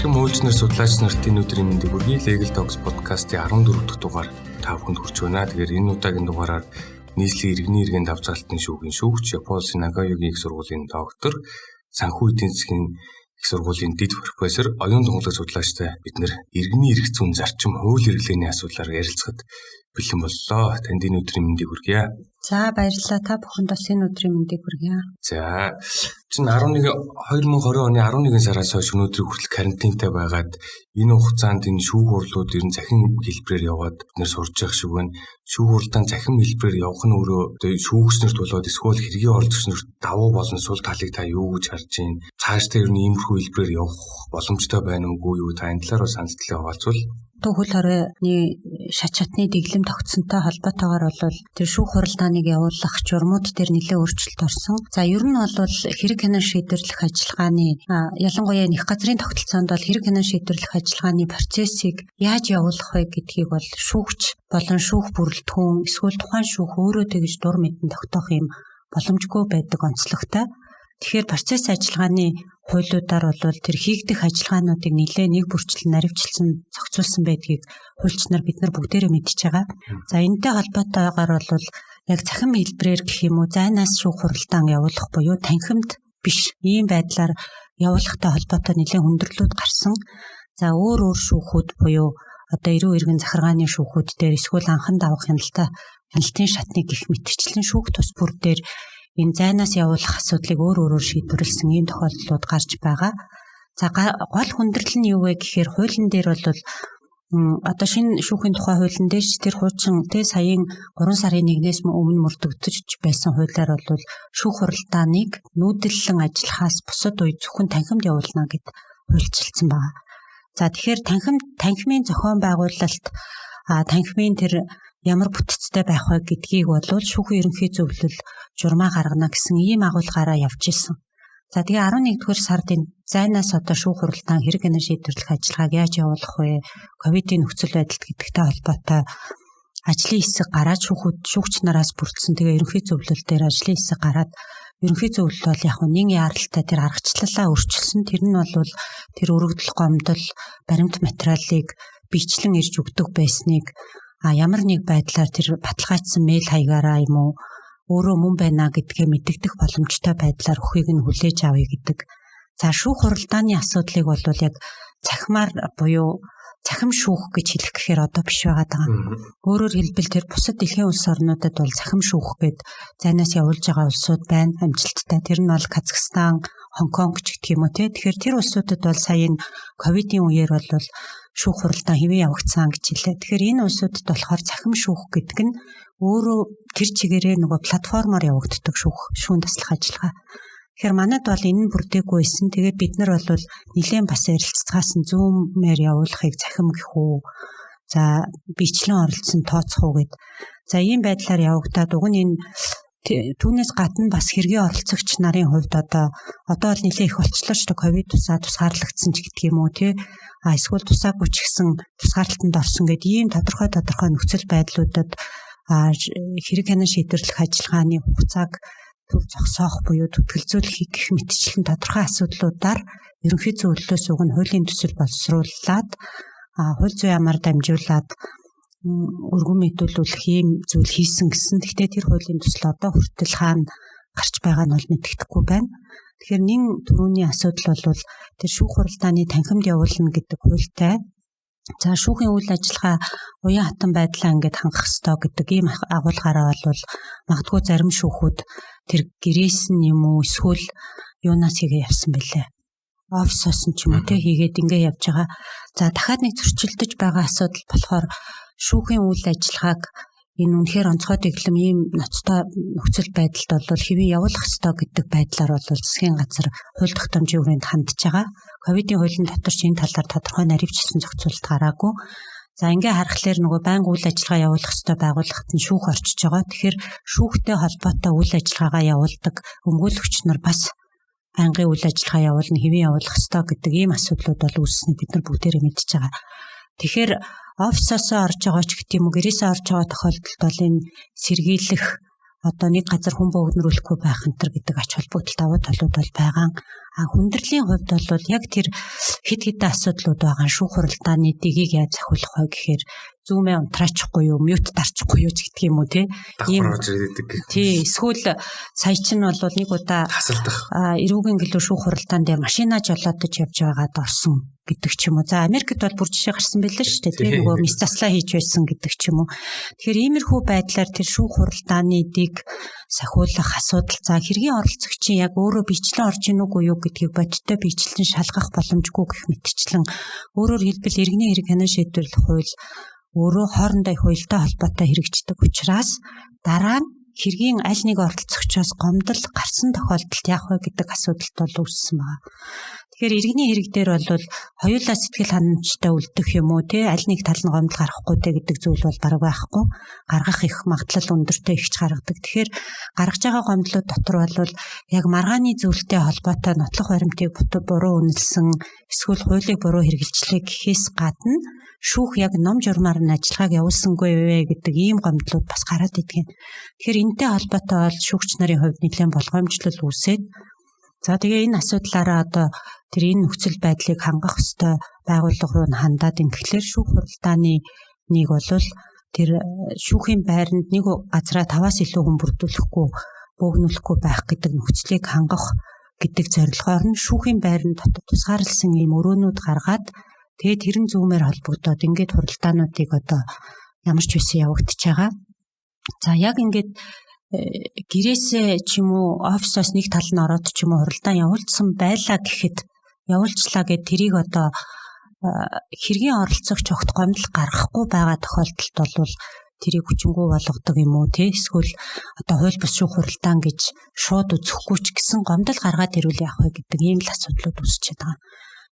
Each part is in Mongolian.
Бэлтгэн мүүлжнэр судлаач нартын өдрийн мэндийг хүргэе. Legal Talks podcast-ийн 14 дахь дугаар та бүхэнд хүрч байна. Тэгэхээр энэ удаагийн дугаараар нийслэлийн иргэний иргэн давзгалтын шүүхийн шүүгч, Японы Нагоягийн их сургуулийн доктор, санхүү эдийн засгийн их сургуулийн дэд профессор, оюун тунгалаг судлаачтай бид нэр иргэний эрх зүйн зарчим, хууль эрхлээний асуудлаар ярилцахад бэлэн боллоо. Танд энэ өдрийн мэндийг хүргье. За баярлалаа. Та бүхэнд бас энэ өдрийн мэндийг хүргье. За чинь 2020 оны 11 сараас хойш өнөөдрийг хүртэл карантинтай байгаад энэ хугацаанд энэ шүүх хурлууд ер нь захин хэлбэрээр яваад бид нэр сурж явах шиг байна. Шүүх хурлаан захин хэлбэрээр явах нь өөрөө шүүгчнэрт болоод эсвэл хэргийн оролцогчнэрт давуу болно сул талыг та юу гэж харж байна? Цаашдаа ер нь иймэрхүү хэлбэрээр явах боломжтой байна уугүй юу? Та энэ талаар бас саналтлаа хаваалцвал. Хөл хоройны шат чатны дэглэм тогтсонтой холбоотойгоор бол тэр шүүх хуралдааныг явуулах журмууд дээр нэлээд өөрчлөлт орсон. За ер нь бол хэрэг хянан шийдвэрлэх ажиллагааны ялангуяа их газрын тогтолцоонд бол хэрэг хянан шийдвэрлэх ажиллагааны процессыг яаж явуулах вэ гэдгийг бол шүүгч болон шүүх бүрэлдэхүүн эсвэл тухайн шүүх өөрөө тэгж дур мэдэн тогтоох юм боломжгүй байдаг онцлогтой. Тэгэхээр процесс ажиллагааны хуулиудаар бол тэр хийгдэх ажиллагаануудыг нэлээд нэг бүрчлэн наривчлсан зохицуулсан байдгийг хуульчнаар бид нар бүгдээрээ мэдчихэж байгаа. За энэтэй холбоотойгоор бол яг цахим хэлбэрээр гэх юм уу зайнаас шүүх хуралдаан явуулах буюу танхимд биш ийм байдлаар явуулахтай холбоотой нэлээд хүндрэлүүд гарсан. За өөр шүүхүүд буюу одоо эрүү иргэн захиргааны шүүхүүд дээр эсвэл анхан давах хяналтын шатны гих мэтчлэн шүүх тус бүр дээр энэ зайнаас явуулах асуудлыг өөрөөр шийдвэрлсэн ийм тохиолдлууд гарч байгаа. За гол хүндрэл нь юу вэ гэхээр хуулийн дээр бол одоо шинэ шүүхийн тухай хуулийн дээр тэр хуучин саяын 3 сарын 1-ээс өмнө мөрдөгдөж байсан хуулиар бол шүүх хуралдааныг нүүдэллэн ажиллахаас бусад үе зөвхөн танхимд явуулна гэд хуульчилсан байна. За тэгэхээр танхимын зохион байгуулалт танхимын тэр ямар бүтцтэй байх вэ гэдгийг бол шүүхийн ерөнхий зөвлөл журмаа гаргана гэсэн ийм агуулгаараа явж исэн. За тэгээ 11-р сард энэ зайнаас одоо шүүх хуралдаан хэрэг хянан шийдвэрлэх ажиллагааг яаж явуулах вэ? Ковидын нөхцөл байдалд гэдэгтэй холбоотой ажлын хэсэг гараад шүүгч нараас бүрдсэн тэгээ ерөнхий зөвлөл дээр ажлын хэсэг гараад ерөнхий зөвлөл бол яг нэг яаралтай тэр аргачлалаа өөрчилсөн. Тэр нь бол тэр өргөдөл гомдол баримт материалыг бичлэн ирж өгдөг байсныг ямар нэг байдлаар тэр баталгаажсан мэйл хаягаараа юм уу өөрөө мөн байна гэдгээ мэддэгдэх боломжтой байдлаар өхийг нь хүлээж авъя гэдэг. За шүүх хуралдааны асуудлыг бол яг цахимаар буюу цахим шүүх гэж хэлэх гэхээр одоо биш байгаа даа. Өөрөөр хэлбэл тэр бусад дэлхийн улс орнуудад бол цахим шүүх гэд зайнаас явуулж байгаа улсууд байна амжилттай. Тэр нь бол Казахстан, Хонконг ч гэх юм уу те. Тэгэхээр тэр улсуудад бол сая энэ ковидын үеэр бол шүүх хуралдаан хэвээ явагдсан гэж хэлээ. Тэгэхээр энэ улсуудад болохоор цахим шүүх гэдэг нь өөрөө тэр чигээрээ нөгөө платформоор явагддаг шүүн таслах ажиллагаа. Тэгэхээр манайд бол энэ нь бүрдээгүй байсан. Тэгээд бид нар бол нэлээд бас ярилцлагаасан зүүмээр явуулахыг цахим гэх үү. За бичлэн оролцсон тооцох уу гэд. За ийм байдлаар явагдаад уг нь энэ түүнээс гадна бас хэргийн оролцогч нарын хувьд одоо бол нэлээд их болчлоо шүү дээ. Ковид тусгаарлагдсан ч гэдэг юм уу тий. Эсвэл тусаагүй ч гэсэн тусгаарлалтанд орсон гэдэг ийм тодорхой нөхцөл байдлуудад хэрэг хянан шийдвэрлэх ажиллагааны хугацааг төв зогсоох буюу төтгөлзүүлэхийг гэх мэтчлэн тодорхой асуудлуудаар ерөнхий зөвлөлөөс уг нь хуулийн төсөл боловсруулад хууль зүйн ямаар дамжуулаад өргөн мэдүүлүүлэх ийм зүйл хийсэн гэсэн. Гэхдээ тэр хуулийн төсөл одоо хүртэл хаана гарч байгаа нь бол мэддэхгүй байна. Тэгэхээр нэг түрүүний асуудал бол тэр шүүх хуралдааны танхимд явуулна гэдэг хуультай. За шүүхийн үйл ажиллагаа уян хатан байдлаа ингээд хангах ёстой гэдэг ийм агуулгаараа бол магадгүй зарим шүүхүүд тэр гэрээс нь юм уу эсвэл юунаас хийгээ явсан бэлээ. Офисоос нь ч юм уу те хийгээд ингээд явж байгаа. За дахиад нэг зөрчилдөж байгаа асуудал болохоор шүүхийн үйл ажиллагааг энэ үнэхээр онцгой дэглэм ийм ноцтой нөхцөл байдалд бол хэвээ явуулах ёстой гэдэг байдлаар бол засгийн газар хууль тогтоомжийн хүрээнд хандж байгаа. Ковидын хуулийн дотор ч энэ талаар тодорхой наривчлсан зохицуулалт гараагүй. За ингээ харахаар нөгөө байнга үйл ажиллагаа явуулах ёстой байгууллагт нь шүүх орчиж байгаа. Тэгэхээр шүүхтэй холбоотой үйл ажиллагаагаа явуулдаг өмгөөлөгч нар бас байнгын үйл ажиллагаа явуулна хэвээ явуулах ёстой гэдэг ийм асуудлууд бол үүссэнийг бид нар бүгдээрээ мэдж байгаа. Тэгэхээр офисоосоо орж байгаа ч гэдэг юм уу гэрээсээ орж байгаа тохиолдолд бол энэ сэргийлэх одоо нэг газар хүн богинруулахгүй байх энэ гэдэг ач холбогдол давуу талууд бол байгаа. Хүндрлийн хувьд бол яг тэр хэд хэдэн асуудлууд байгаа. Шүүх хуралдааны дэгийг яаж захиулах вэ гэхээр зүүмээ унтраачихгүй юу, мьют дарчихгүй юу гэдэг юм уу тий. Эсвэл сая чинь бол нэг удаа эрүүгийн гэлүү шүүх хуралдаанд машина жолоодож явж байгаад орсон гэдэг ч юм уу. За Америкт бол бүр жишээ гарсан байлээ шүү дээ. Тэгээ нөгөө мис заслаа хийж байсан гэдэг ч юм уу. Тэгэхээр иймэрхүү байдлаар тэр шүүх хуралдааны дэг сахиулах асуудал. За хэргийн оролцогчийн яг өөрөө бичлэн орж ийн үгүй юу гэдгийг бодиттой бичлэн шалгах боломжгүй гэх мэтчлэн өөрөөр хэлбэл иргэний хэрэг хянан шийдвэрлэх хууль өөрөө хоорондоо их уялдаа холбоотой хэрэгждэг учраас дараа нь хэргийн аль нэг оролцогчоос гомдол гарсан тохиолдолд яах вэ гэдэг асуудалт бол үүссэн байна. Тэгэхээр иргэний хэрэг дээр бол хоёулаа сэтгэл ханамжтай үлдэх юм уу те аль нэг тал нь гомдол гарахгүй те гэдэг зүйл бол бараг байхгүй. Гаргах их магадлал өндөртэй ихч гаргадаг. Тэгэхээр гаргаж байгаа гомдлууд дотор бол яг маргааны зөвлөлттэй холбоотой нотлох баримтыг буруу үнэлсэн эсвэл хуулийг буруу хэрэгжилчлээ гэхээс гадна шүүх яг ном журмаар нь ажиллагааг явуулсангүй вэ гэдэг ийм гомдлууд бас гараад идэгэн. Тэгэхээр энэтэй холбоотой бол шүүгч нарын хувьд нэлээд болгоомжлол үүсээд за тэгээ энэ асуудлаараа одоо тэр энэ нөхцөл байдлыг хангах ёстой байгууллага руу хандаад ингэхлээр шүүх хуралдааны нэг бол тэр шүүхийн байранд нэг газараа 5-аас илүү хүн бүрдүүлэхгүй бөөгнүүлэхгүй байх гэдэг нөхцөлийг хангах гэдэг зорилгоор нь шүүхийн байранд дотор тусгаарлсан ийм өрөөнүүд гаргаад тэгээд тэрэн зүүмээр холбогдоод ингээд хуралдаануудыг одоо ямар ч байсан явагдаж байгаа. За яг ингээд гэрээсээ ч юм уу офисоос нэг тал нь ороод ч юм уу хуралдаан явуулсан байлаа гэхэд явуулчлаа гэд тэрийг одоо хэргийн оролцогч огт гомдол гаргахгүй байгаа тохиолдолд бол тэрийг хүчингү болгодог юм уу те эсвэл одоо хууль бус шүүх хуралдаан гэж шууд үзэхгүй ч гэсэн гомдол гаргаад ирүүл яах вэ гэдэг ийм л асуудлууд үүсчихэд байгаа.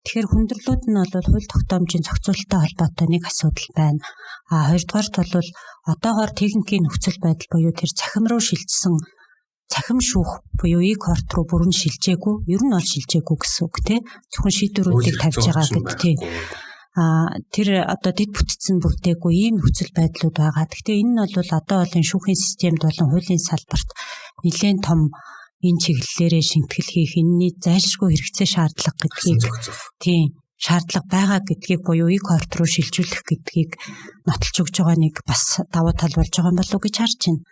Тэгэхээр хүндрэлүүд нь бол хууль тогтоомжийн зохицуулалттай холбоотой нэг асуудал байна. Хоёрдугаарт бол одоогоор техникийн нөхцөл байдал буюу тэр цахим руу шилжсэн цахим шүүх буюу e-court руу бүрэн шилжээгүй, ер нь бол шилжээгүй гэсэн үг тий. Зөвхөн шийдвэрүүдийг тавьж байгаа гэдэг тий. Тэр одоо дэд бүтцэн бүрдээгүй ийм нөхцөл байдлууд байгаа. Гэхдээ энэ нь бол одоо болон шүүхийн системд болон хуулийн салбарт нэлээд том энэ чиглэлээрээ шинтгэл хийх энэний зайлшгүй хэрэгцээ шаардлага гэдгийг тийм шаардлага байгаа гэдгийг буюу e-court руу шилжүүлэх гэдгийг нотолж өгж байгаа нэг бас давуу тал болж байгаа юм болов уу гэж харж байна.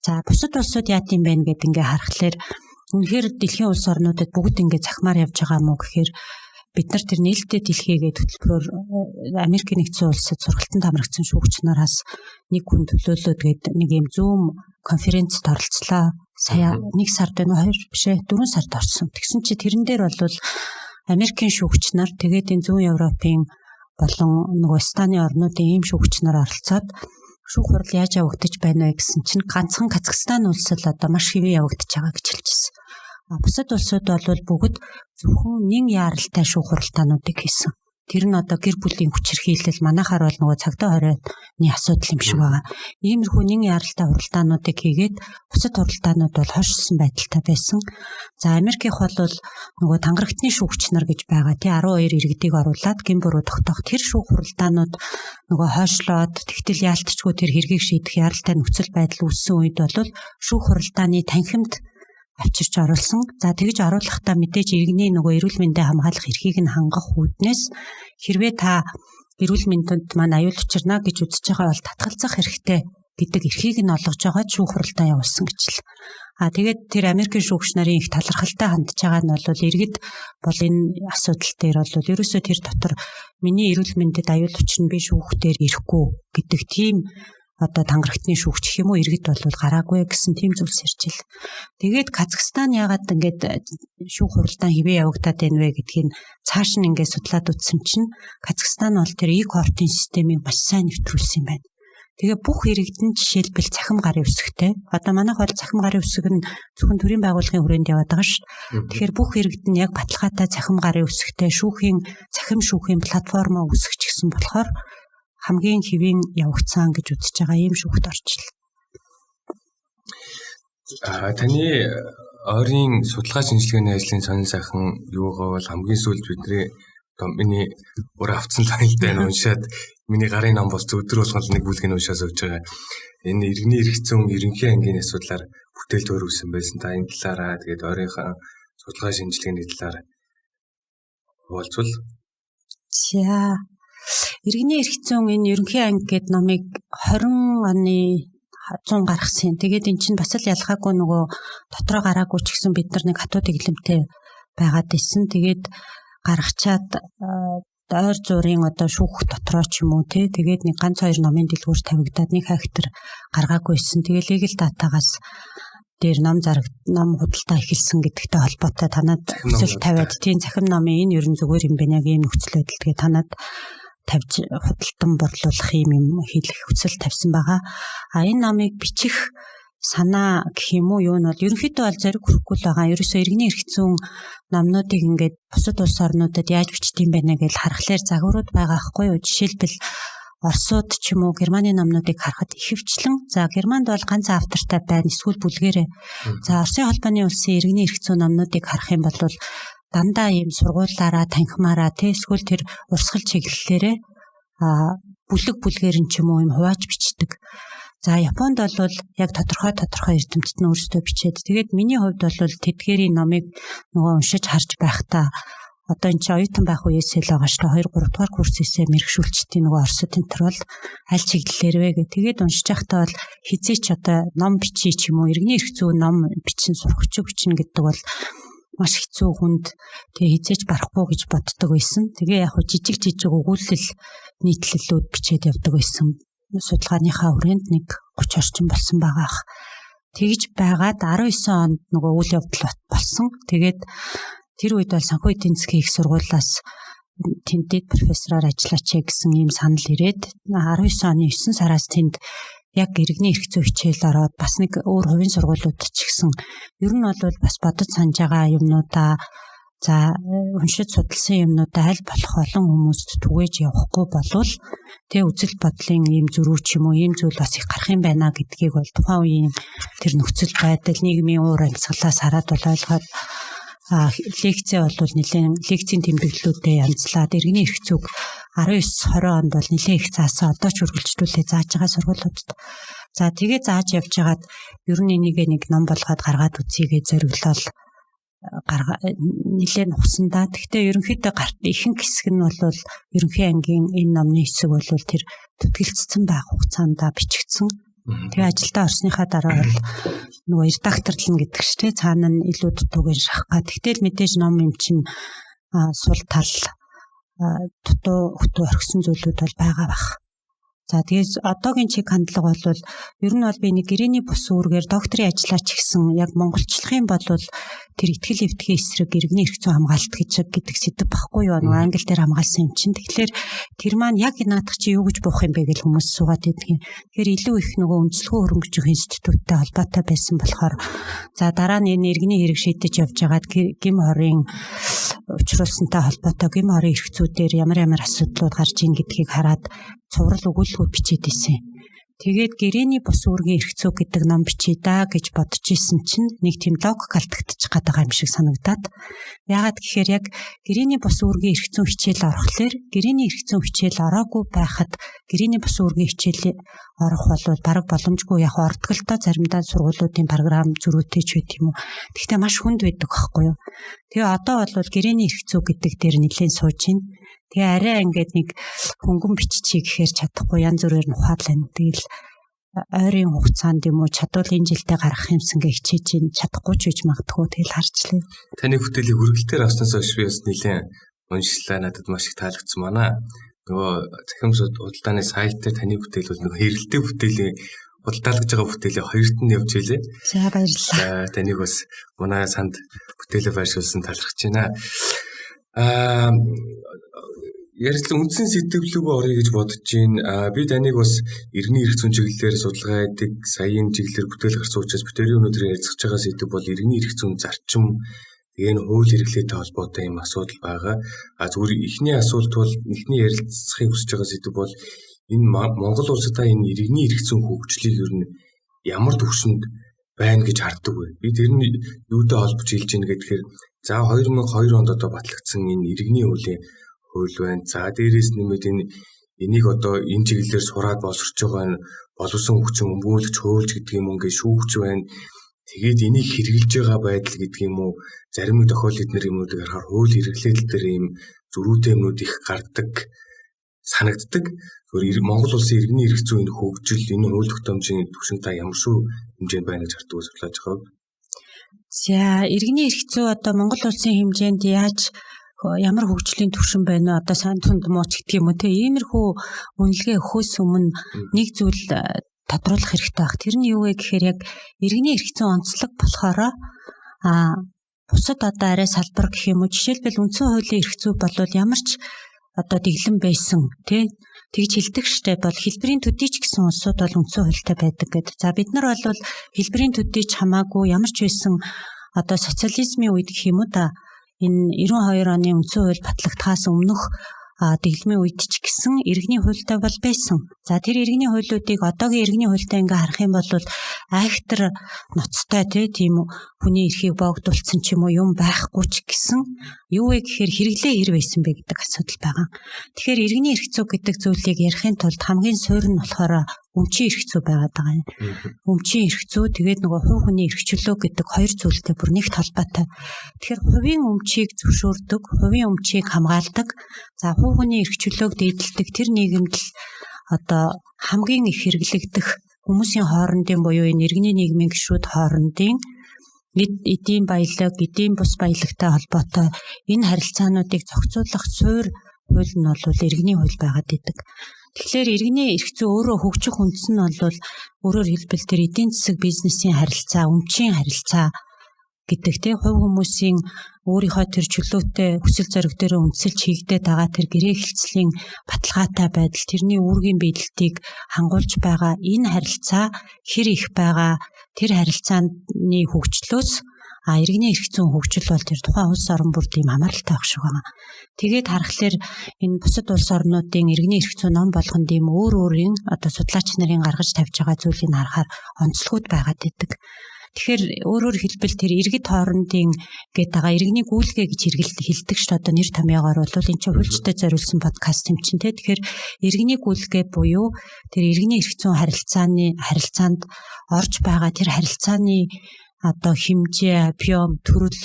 За бусад улсууд яат юм бэ гэдээ ингээ харахаар үнэхээр дэлхийн улс орнуудад бүгд ингээ захимаар явж байгаа мó гэхээр бид нар тэр нээлттэй дэлхийгээд хөтөлбөрөөр Америкийн нэгдсэн улсад сургалтанд хамрагдсан шүүгч нараас нэг хүн төлөөлөөд гээд нэг юм Zoom конференцд оролцлоо. Сая 1 сард байна 2 биш ээ 4 сард орсон. Тэгсэн чи тэрэн дээр бол Америкийн шүүгч нар тэгээд энэ зүүн Европын болон нөгөө Станы орнуудын ийм шүүгч нар оролцоод шүүх хурал яаж явагдаж байна вэ гэсэн чинь ганцхан Казахстан улс л одоо маш хэвээ явагдаж байгаа гэж хэлжсэн. Бусад улсууд бол бүгд зөвхөн нэн яаралтай шүүх хуралдаануудыг хийсэн. Тэр нь одоо гэр бүлийн хүчирхийлэл манайхаар бол нөгөө цагдаа хорионы асуудал юм шиг байгаа. Иймэрхүү нэн яаралтай хуралдаануудыг хийгээд бусад хуралдаанууд бол хойшилсан байдалтай байсан. За Америкийнх бол нөгөө тангарагтны шүүгч нар гэж байгаа тий 12 иргэдийг оруулаад гин буруу тогтоох тэр шүүх хуралдаанууд нөгөө хойшлоод тэгтэл яалтчгүй тэр хэргийг шийдэх яаралтай нөхцөл байдал үүссэн үед бол шүүх хуралдааны танхимд авчирч оруулсан. За тэгж оруулахдаа мэдээж иргэний нөгөө эрүүл мэндийг хамгаалах эрхийг нь хангах үүднээс хэрвээ та эрүүл мэндэд маань аюул учирна гэж үзэж байгаа бол татгалзах хэрэгтэй гэдэг эрхийг нь олгож байгаа шүүх хуралдаан явуулсан гэж л. Тэгээд тэр Америкийн шүүгч нарын их талархалтай хандж байгаа нь бол иргэд бол энэ асуудал дээр бол ерөөсөө тэр дотор миний эрүүл мэндэд аюул учирна би шүүх дээр ирэхгүй гэдэг тийм одоо тангарагтны шүүгч гэх юм уу иргэд бол гараагүй гэсэн тийм зүйлс ирж ил. Тэгээд Казахстан яагаад ингээд шүүх хуралдаан хэвээ явагдаад байна вэ гэдгийг цааш нь ингээд судлаад үзсэн чинь Казахстан бол тэр e-court-ын системийг маш сайн нэвтрүүлсэн юм байна. Тэгээ бүх иргэдэн жишээлбэл цахим гарын үсэгтэй. Одоо манайх бол цахим гарын үсэг нь зөвхөн төрийн байгууллагын хүрээнд яваад байгаа шүү дээ. Тэгэхээр бүх иргэдэн яг баталгаатай цахим гарын үсэгтэй шүүхийн цахим шүүхийн платформоо үүсгэж гисэн болохоор хамгийн хэвийн явагдсан гэж үзэж байгаа юм шүүхт орчлоо. Таны ойрын судалгаа шинжилгээний ажлын сонин сайхан юугаа бол хамгийн сүүлд бидний миний өөр авцсан лайлтай уншаад Миний гарын ном бол өдөр болгон нэг бүлгийн уншаа сууж байгаа. Энэ иргэний эрх зүйн ерөнхий ангийн асуудлаар бүтээл төрүүлсэн байсан. Та энэ талаараа тэгээд ойрынхан судалгаа шинжилгээний талаар хуваалцвал. За иргэний эрх зүйн энэ ерөнхий анги гэдэг номыг 20 оны 100 гаргасан. Тэгээд эн чинь бас л ялгаагүй нөгөө дотроо гараагүй ч гэсэн бид нар нэг хатуу дэглэмтэй байгаад исэн. Тэгээд гаргачаад ойр зургийн одоо шүүх дотроо ч юм уу тэгээд нэг ганц хоёр номын дэлгүүр тавигдаад нэг хактер гаргаагүйсэн. Тэгээд legal data-гаас дээр ном худалдаа эхэлсэн гэдэгтэй холбоотой танад хүсэл тавиад тийм захим номын энэ ер нь зүгээр юм байна яг ийм нөхцөл байдал тэгээд танад тавьж худалдан борлуулах юм хийх хүсэл тавьсан байгаа. Энэ номыг бичих санаа гэх юм уу юу нь бол ерөнхийдөө бол зориг хүрэхгүй л байгаа. Ерөөсөө иргэний эрх зүйн номнуудыг ингээд бусад улс орнуудад яаж бичдэм байна гэж харахаар загварууд байгаа хгүй юу. Жишээлбэл Оросууд ч юм уу Германы номнуудыг харахад ихэвчлэн за Германд бол ганц автортай байна эсвэл бүлгэрээ. За Оросын холбооны улсын иргэний эрх зүйн номнуудыг харах юм бол дандаа ийм сургуулаараа танхимаараа эсвэл тэр урсгал чиглэлээрээ бүлгээр нь ч юм уу юм хувааж бичдэг. За Японд бол яг тодорхой эрдэмтэд нь өөрсдөө бичээд тэгээд миний хувьд бол тэдгээрийн номыг нөгөө уншиж харж байхдаа одоо энэ чинь оюутан байх үеэсээ л байгаа шүү дээ 2 3 дугаар курсээсээ мэрэгшүүлчдийн нөгөө Оросд энэ төр бол аль чиглэлээр вэ гэх тэгээд уншиж байхдаа бол хизээч одоо ном бичиж ч юм уу иргэний эрх зүйн ном бичин сурах ч гэдэг бол маш хэцүү хүнд тэгээ хизээч барахгүй гэж боддог байсан. Тэгээ яг жижиг өгүүлэл нийтлэлүүд бичээд явдаг байсан. Судалгааныхаа хүрээнд нэг 30 орчим болсон байгаа. Тэгж байгаад 19 онд нөгөө үйл явдал болсон. Тэгээд тэр үед бол санхүү эдийн засгийн их сургуулиас тэндэд профессороор ажиллаач гэсэн ийм санал ирээд 19 оны 9 сараас тэнд яг иргэний эрх зүй хичээл ороод бас нэг өөр хувийн сургуулиуд ч гэсэн ер нь бол бас бодож санаж байгаа юмнуудаа за уншиж судалсан юмнуудаа аль болох олон хүмүүст түгээж явахгүй болвол тэг үзэл бодлын ийм зөрүү ч юм уу ийм зүйл бас их гарах юм байна гэдгийг бол тухайн үеийн тэр нөхцөл байдал нийгмийн уур амьсгалаас хараад бол ойлгоод лекцээ бол лекцийн тэмдэглэлүүдэд янзлаад иргэний эрх зүйг 19-20 онд бол нэлээд их заасан одоо ч үргэлжлүүлээ зааж байгаа сургуулиудад. За тэгээ зааж явж хагаад ер нь энийг нэг ном болгоод гаргаад үзье гэж зориглол нэлээд нухсандаа. Гэхдээ ерөнхийдөө ихэнх хэсэг нь бол ерөнхий ангийн энэ номны хэсэг бол тэр төтгөлцсөн байх хугацаанд бичигдсэн. Тэгээ ажилдаа орсныхаа дараа бол нөгөө редакторлно гэдэг чинь цаана нь илүү дутуугийн шахах. Тэгтэл мэдээж ном юм чинь сул тал дутуу хөтөө орхисон зүйлүүд бол байгаа бах. За тэгээс одоогийн чиг хандлага бол ер нь бол би нэг гэрээний бус үүргээр докторийн ажиллаач гэсэн яг монголчлохын бол тэр итгэл эвтгийн эсрэг иргэний эрх зүйн хамгаалалт гэдэг сэдв баггүй юу нэг англи дээр хамгаалсан юм чинь. Тэгэхээр тэр маань яг наадах чи юу гэж буух юм бэ гэж хүмүүс суугаад байдгийн. Тэгэхээр илүү их нөгөө үндэслэхүүн хөрөнгөжих институттай холбоотой байсан болохоор за дараа нь энэ иргэний хэрэг шийдэж явж байгаад гим хорын учруулсантай холбоотой гим хорын эрх зүйдээр ямар асуудлууд гарч ийн гэдгийг хараад цуврал өгүүлбэр бичээд исэн. Тэгээд гэрээний бус үүргийн эрх зүй гэдэг ном бичээ даа гэж бодож исэн чинь нэг тийм логик алдагдчих гээд байгаа юм шиг санагдаад. Яагаад гэхээр яг гэрээний бус үүргийн эрх зүйн хичээл орохлоор гэрээний эрх зүйн хичээл ороогүй байхад гэрээний бус үүргийн хичээл орох бол бараг боломжгүй яг ордголтой заримдаа сургуулиудын програм зөрүүтэй ч байт юм уу. Гэхдээ маш хүнд байдаг байхгүй юу. Тэгээ одоо бол гэрээний эрх зүй гэдэг дээр нэлээд сууж байна. Тэгээ арай ингээд нэг хөнгөн биччихье гэхээр чадахгүй янз бүрээр нухаад байна. Тэгэл ойрын хугацаанд юм уу чадвал энэ жилдээ гарах юмсан гэж хичээж чинь чадахгүй ч үж магадгүй тэгэл харчлаа. Таны бүтээлийг хүргэлтээр авснаас хойш би бас нэлээд уншлаа надад маш их таалагдсан байна. Нөгөө захим худалдааны сайт дээр таны бүтээл бол нөгөө хэрэлтэй бүтээлийн худалдаалж байгаа бүтээлээ хоёрт нь явж илээ. За баярлалаа. Таныг бас манай санд бүтээлээ байршуулсан талархаж байна. Ярилцлага үндсэн сэтгэлгүй орё гэж бодож байна. Би таныг бас иргэний эрх зүйн чиглэлээр судалгаа хийдэг, саяын чиглэлээр бүтээл гарсан учраас бидний өнөөдөр ярилцж байгаа сэдв бол иргэний эрх зүйн зарчим, тэгээ нь хууль эрхлэлтэй холбоотой юм асуудал байгаа. Зүгээр эхний асуулт бол эхний ярилцахыг хүсэж байгаа сэдв бол энэ Монгол улсадаа энэ иргэний эрх зүйн хөгжлийг ер нь ямар түвшинд байна гэж харддаг вэ? Би тэр нь юутай холбож хэлж ийн гэхээр за 2002 онд одоо батлагдсан энэ иргэний хуулийн хууль байна. За дээрээс нэмээд энэ энийг одоо энэ чиглэлээр сураад боловсрч байгаа боловсон хүчин өмгөөлөгч хуульч гэдэг юм ингээд шүүгч байна. Тэгээд энийг хэрэгжилж байгаа байдал гэдэг юм уу? Зарим тохиолдолд эдгээр юмнуудыг харахаар хууль хэрэглэл дээр ийм зөрүүтэй юмнууд их гардаг, санагддаг. Зөвхөн Монгол улсын иргэний эрх зүйн хөгжил, энэ хууль тогтоомжийн түвшин та ямар шүү хэмжээнд байна гэж харддаг судлаач байгаа. За иргэний эрх зүй одоо Монгол улсын хэмжээнд ямар хөгжлийн түвшин байна вэ? Одоо сайн тунд мууч гэдэг юм уу те? Иймэрхүү үнэлгээ өгөхөөс өмнө нэг зүйл тодруулах хэрэгтэй баг. Тэр нь юу вэ гэхээр яг иргэний эрх зүйн онцлог болохоор бусад одоо арай салбар гэх юм уу, жишээлбэл үндсэн хуулийн эрх зүй бол ямар ч одоо дэглэм байсан тий тэгж хэлдэг штэ бол хэлбэрийн төдий ч гэсэн улсууд бол үндсэн хуультай байдаг гэдэг. За бид нар бол хэлбэрийн төдий ч хамаагүй ямар ч байсан одоо социализмын үед гэх юм уу да энэ 92 оны үндсэн хууль батлагдахаас өмнөх дэглэмийн үед ч гэсэн иргэний хуультай бол байсан. За тэр иргэний хуулиудыг одоогийн иргэний хуультай ингээ харах юм бол айхтар ноцтой тийм хүний эрхийг боогдуулсан ч юм уу юм байхгүй ч гэсэн юу вэ гэхээр хэрэглээ хэр байсан бэ гэдэг асуудал байгаа. Тэгэхээр иргэний эрх зүй гэдэг зүйлийг ярихын тулд хамгийн суурь нь болохоор өмчийн эрх зүй байгаад байгаа юм. Өмчийн эрх зүй тэгээд нөгөө хувь хүний эрх чөлөө гэдэг хоёр зүйлтэй бүр нэгт холбоотой. Тэгэхээр хувийн өмчийг зөвшөөрдөг, хувийн өмчийг хамгаалдаг, за хувь хүний эрх чөлөөг дээдэлдэг тэр нийгэмд л одоо хамгийн их хэрэглэгдэх хүмүүсийн хоорондын буюу энэ иргэний нийгмийн гишүүд хоорондын эдийн баялаг, эдийн бус баялагтай холбоотой энэ харилцаануудыг зохицуулах суурь хууль нь бол иргэний хууль байгаад идэг. Тэгэхээр иргэний эрх зүй өөрөө хөгжих үндэс нь бол өөрөөр хэлбэл тэр эдийн засаг бизнесийн харилцаа, өмчийн харилцаа гэдэг тийм хувь хүмүүсийн өөрийнхөө тэр чөлөөтэй хүсэл зориг дээр үндэслэж хийгдээд байгаа тэр гэрээ хэлцлийн баталгаатай байдал, тэрний үүргийн биелэлтийг хангуулж байгаа энэ харилцаа хэр их байгаа, тэр харилцааны хөгжлөөс иргэний эрх зүйн хөгжил бол тэр тухайн улс орон бүрд ийм хамааралтай байх шиг байна. Тэгээд харахаар энэ бусад улс орнуудын иргэний эрх зүйн ном болгонд ийм өөрийн одоо судлаач нарын гаргаж тавьж байгаа зүйлийг харахаар онцлогуд байгаад идэг. Тэгэхээр өөрөөр хэлбэл тэр иргэд хоорондын гээд байгаа иргэний гүйлгээ гэж хэлдэг шүү дээ. Одоо нэр томьёогоор бол энэ чинь хуульчтай зориулсан подкаст юм чинь те. Тэгэхээр иргэний гүйлгээ буюу тэр иргэний эрх зүйн харилцаанд орж байгаа тэр харилцааны одоо хэмжээ, объем, төрөл,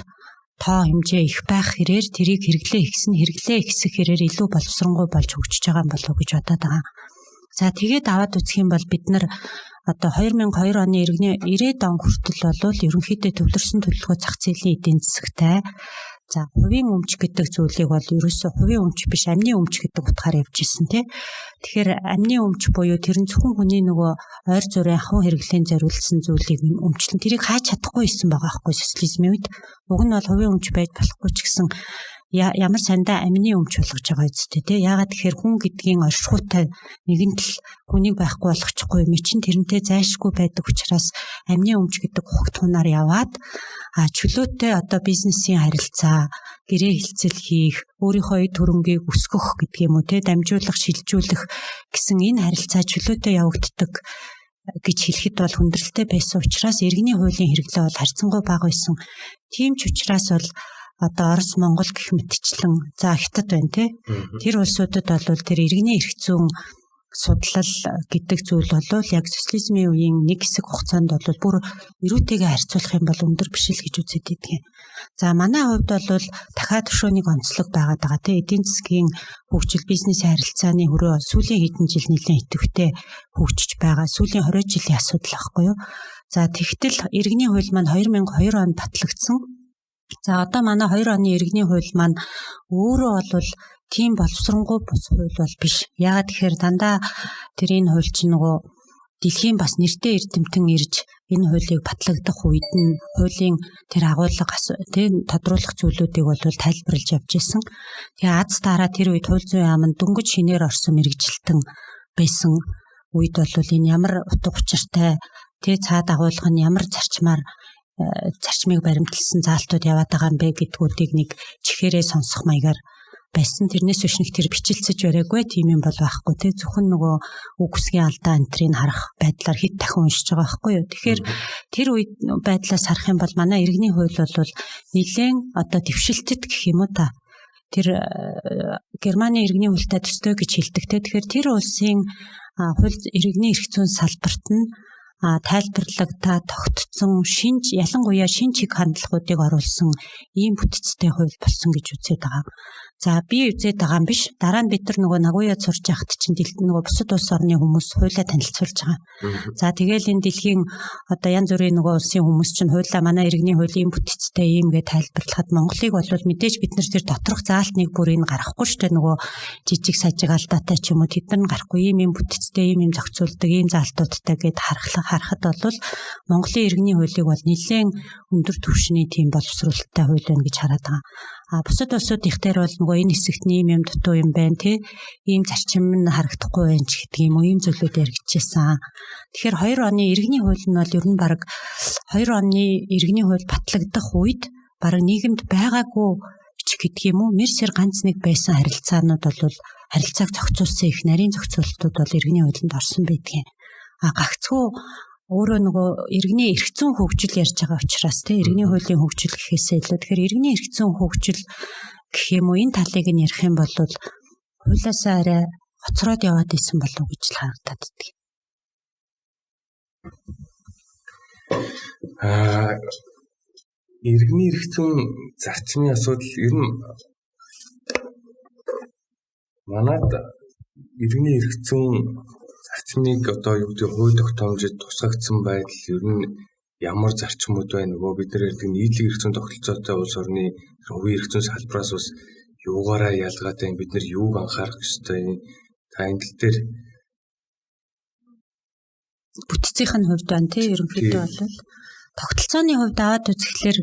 тоо хэмжээ их байх хэрээр тэрийг хэрэглээ ихсэх хэрээр илүү боловсронгуй болж хөгжиж байгаа юм болов уу гэж бодоод байгаа. За тэгээд аваад үзэх юм бол бид нар одоо 2002 оны иргэний 90-ад он хүртэл бол ерөнхийдөө төвлөрсөн төлөвлөгөө зах зээлийн эдийн засагтай. За хувийн өмч гэдэг зүйлийг бол ерөөсөө хувийн өмч биш, амны өмч гэдэг утгаар явж ирсэн тий. Тэгэхээр амны өмч буюу тэр нь зөвхөн хүний нөгөө ойр зүрийн ахуйн хэрэглээнд зориулсан зүйлийг өмчлөн тэрийг хааж чадахгүй байсан байгаа байхгүй социализмын үед. Уг нь бол хувийн өмч байж болохгүй ч гэсэн ямар сандаа амны өмч болгож байгаа үстэй тий. Яагаад тэгэхээр хүн гэдгийн оршихуйтай нэгэнт л хүнийг байхгүй болгочихгүй юм чинь тэрнтэй зайлшгүй байдаг учраас амны өмч гэдэг ухагт хунаар яваад чөлөөтэй одоо бизнесийн харилцаа, гэрээ хэлцэл хийх, өөрийнхөө эд хөрөнгийг өсгөх гэдэг юм уу те дамжуулах, шилжүүлэх гэсэн энэ харилцаа чөлөөтэй явагддаг гэж хэлэхэд бол хүндрэлтэй байсан учраас иргэний хуулийн хэрэглээ бол харьцангуй бага байсан. Тийм ч учраас бол одоо Орос, Монгол гэх мэтчлэн за Хятад байна те. Тэр улсуудад бол тэр иргэний эрх зүйн судлал гэдэг зүйл бол яг социализмын үеийн нэг хэсэг хугацаанд бол бүр эрүүтэйгээ харьцуулах юм бол өндөр биш л гэж үзээд байдаг. За манай хувьд бол дахиад өшөөнийг онцлог байгаад байгаа тийм эдийн засгийн хөгжил бизнесийн харилцааны хөрөө сүүлийн хэдэн жил нэлээд идэвхтэй хөгжиж байгаа. Сүүлийн 20 жилийн асуудал байхгүй юу? За тэгтэл иргэний хууль маань 2002 онд батлагдсан. За одоо манай 2 оны иргэний хууль маань өөрөө бол тийм боловсронгуй бус хууль бол биш. Яагаад тэгэхээр дандаа тэр энэ хууль чинь нөгөө дэлхийн бас нэртэй эрдэмтэн ирж энэ хуулийг батлагдах үед нь хуулийн тэр агуулга тийм тодруулах зүйлүүдийг бол тайлбарлаж явж исэн. Тэгээ аз дараа тэр үед хууль зүйн яамд дөнгөж шинээр орсон мэрэгжилтэн байсан үед бол энэ ямар утга учиртай тий цаад агуулга нь ямар зарчмыг баримтлсан заалтууд яваад байгаа юм бэ гэдгүүдийг нэг чихээрээ сонсох маягаар байсан. Тэрнээс биш нэг тэр бичлцэж барайгүй тийм юм бол байхгүй тий зөвхөн нөгөө үг үсгийн алдаа энтрийг харах байдлаар хэд дахин уншиж байгаа байхгүй юу. Тэгэхээр тэр үед байдлаас харах юм бол манай иргэний хууль бол нэлээд одоо дэвшилтэд гэх юм уу та тэр Германы иргэний хуультай төстэй гэж хэлдэг те. Тэгэхээр тэр улсын хууль иргэний эрх зүйн салбарт нь тайлбарлагдаа тогтцсон ялангуяа шинж чиг хандлагуудыг оруулсан ийм бүтцтэй хууль болсон гэж үзээд байгаа. За би үзээд байгаа юм биш. Дараа нь бид нар нөгөө Нагуяад сурж байхад чинь нөгөө бусад улс орны хүмүүс хуулиа танилцуулж байгаа. За тэгэл энэ дэлхийн одоо янз бүрийн нөгөө улсын хүмүүс чинь хуулиа манай иргэний хууль ийм бүтцтэй ийм гэж тайлбарлахад Монголыг бол мэдээж бид нар тэр доторх заалтныг бүрийг гаргахгүй штэ нөгөө жижиг сажиг алдаатай ч юм уу тэд нар гарахгүй ийм бүтцтэй ийм зохицуулдаг ийм заалтуудтай гэд харахад бол Монголын иргэний хуулийг бол нэлээд өндөр түвшний тийм боловсруулалттай хууль байна гэж хараад байгаа. Бусад улсууд их дээр бол нөгөө энэ хэсэгт ийм дутуу юм байна тий. Ийм зарчим нь харагдахгүй байх ч гэдэг юм уу ийм зүйлүүд яригдчихсан. Тэгэхээр 2 оны иргэний хууль нь бол ер нь баг 2 оны иргэний хууль батлагдах үед баг нийгэмд байгаагүй ч гэдэг юм уу мэрсэр ганц нэг байсан харилцаанууд бол харилцааг зохицуулсан их нарийн зохицуулалтууд бол иргэний хуулинд орсон байдгийн. Гагцхүү өөрөө нөгөө иргэний эрх зүйн хөгжил ярьж байгаа учраас те иргэний хуулийн хөгжил гэхээсээ илүү тэгэхээр иргэний эрх зүйн хөгжил гэх юм уу энэ талыг нь ярих юм бол хуулиасаа арай хоцроод яваад исэн болов гэж л харагдаад идэг. Иргэний эрх зүйн зарчмын асуудал ер нь манайд иргэний эрх зүйн зарчмыг одоо юу гэдэг хууль тогтоомжид тусгагдсан байдал ер нь ямар зарчмууд байна нөгөө бид нар ярьдаг нийтлэг эрх зүйн тогтолцоотой улс орны хувийн эрх зүйн салбараас бас юугаараа ялгаатай бид нар юуг анхаарах ёстой та энэ тал дээр бүтцийн хувьд байна тий ерөнхийдөө бол тогтолцооны хувьд аваад үзэхлээр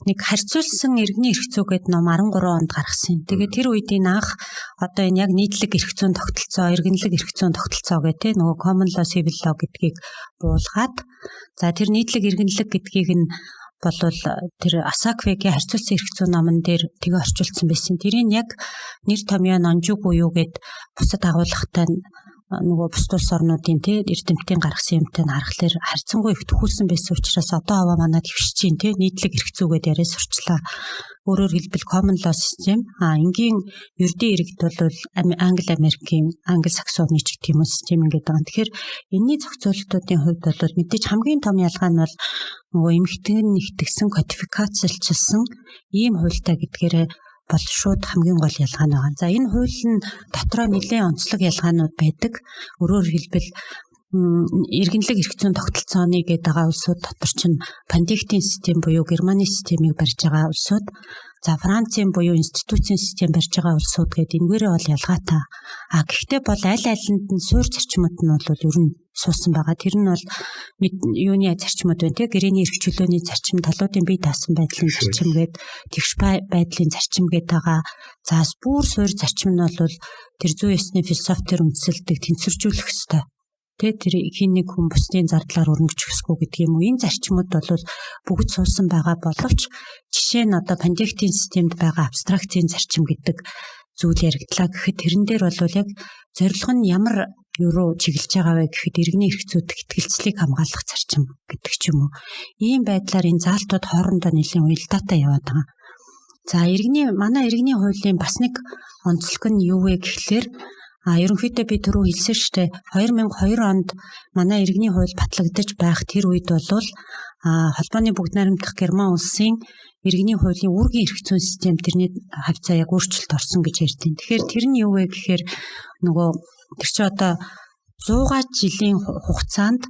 нэг харьцуулсан иргэний эрх зүй гэдэг ном 13 онд гаргасан. Тэгээд тэр үед энэ анх одоо энэ яг нийтлэг эрх зүйн тогтолцоо, иргэнлэг эрх зүйн тогтолцоо гэх тийм нөгөө common law civil law гэдгийг буулгаад за тэр нийтлэг иргэнлэг гэдгийг нь болвол тэр Асаквегийн харьцуулсан эрх зүйн номон дээр тэгээ орчуулсан байсан. Тэрийг яг нэр томьёо нонжуу буюу гэд бусад агуулгатай нөгөө бусад улс орнуудын тий эрдэмтдийн гаргасан юмтай нь харахаар харьцангуй их төхүүлсэн байсан учраас одоо аваа манад хвшиж чинь тий нийтлэг эрх зүйгээд яриа сурчлаа. Өөрөөр хэлбэл common law system энгийн ердийн иргэд бол Англи Америкийн англи саксоны ч гэх юм уу систем ингээд байгаа. Тэгэхээр энэний зохицуулалтуудын хувьд бол мэдээж хамгийн том ялгаа нь бол нөгөө эмхтэн нэгтгсэн кодификацлчилсан ийм хуультай гэдгээрээ бол шууд хамгийн гол ялгаа нь байгаа. За энэ хууль нь дотроо нэлээд онцлог ялгаанууд байдаг. Өөрөөр хэлбэл иргэнлэг эрх зүйн тогтолцооны гэдэг байгаа улсууд дотор чинь Пандиктийн систем буюу Германы системийг барьж байгаа улсууд, за Францын буюу институцийн систем барьж байгаа улсууд гэдэг энэгээрээ бол ялгаатай. Гэхдээ бол аль алинд нь суур зарчмууд нь бол ер нь суусан байгаа. Тэр нь бол юуны зарчмууд байна те гэрээний эрх чөлөөний зарчим, талуудын бие даасан байдлын зарчим гээд тэгш байдлын зарчим гээд байгаа. За бүр суур зарчим нь бол тэр зүй ёсны философиэр үндэслэдэг тэнцвэржүүлэх ёстой. Тэ тэр хин нэг хүн бусдын зардлаар өрнөж өсгөө гэдэг юм уу. Энэ зарчмууд бол бүгд суусан байгаа боловч жишээ нь одоо Пандиктийн системд байгаа абстракцийн зарчим гэдэг зүйл яригдлаа гэхэд тэрэн дээр бол яг зорилго нь ямар юу чиглэж байгаа вэ гэхэд иргэний эрх зүйд итгэлцлийг хамгаалах зарчим гэдэг ч юм уу. Ийм байдлаар энэ заалтууд хоорондоо нэлийн уялдаатай яваад байгаа. За манай иргэний хуулийн бас нэг онцлог нь юу вэ гэхлээр ерөнхийдөө би түрүү хэлсэн шүү дээ 2002 онд манай иргэний хууль батлагдаж байх тэр үед бол холбооны бүгд найрамдах Герман улсын иргэний хуулийн үүргийн эрх зүйн систем тэрний хавцаа яг өөрчлөлт орсон гэж ярьдیں۔ Тэгэхээр тэр нь юу вэ гэхээр нөгөө тэр чи одоо 100 жилийн хугацаанд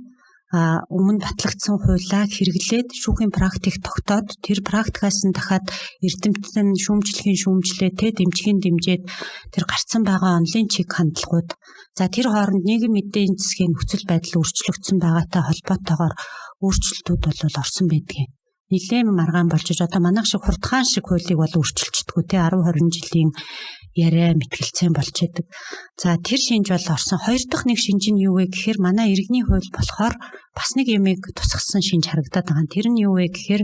өмнө батлагдсан хуулиа хэрэглээд шүүхийн практик тогтоод тэр практикаас нь дахиад эрдэмтэн шүүмжлээ тэ дэмжээд тэр гарцсан байгаа онлайн чиг хандлагууд за тэр хооронд нийгэм мэдээний засгийн нөхцөл байдал өөрчлөгдсөн байгаатай холбоотойгоор өөрчлөлтүүд бол орсон байдгийг нэлээд маргаан болж одоо манайх шиг хурдхан шиг хуулийг бол өөрчилчихдэггүй тэ 10-20 жилийн яриа мэтгэлцэн болж байдаг. За тэр шинж бол орсон. Хоёр дахь нэг шинж нь юу вэ гэхээр манай иргэний хууль болохоор бас нэг юмыг тусгасан шинж харагдаад байгаа. Тэр нь юу вэ гэхээр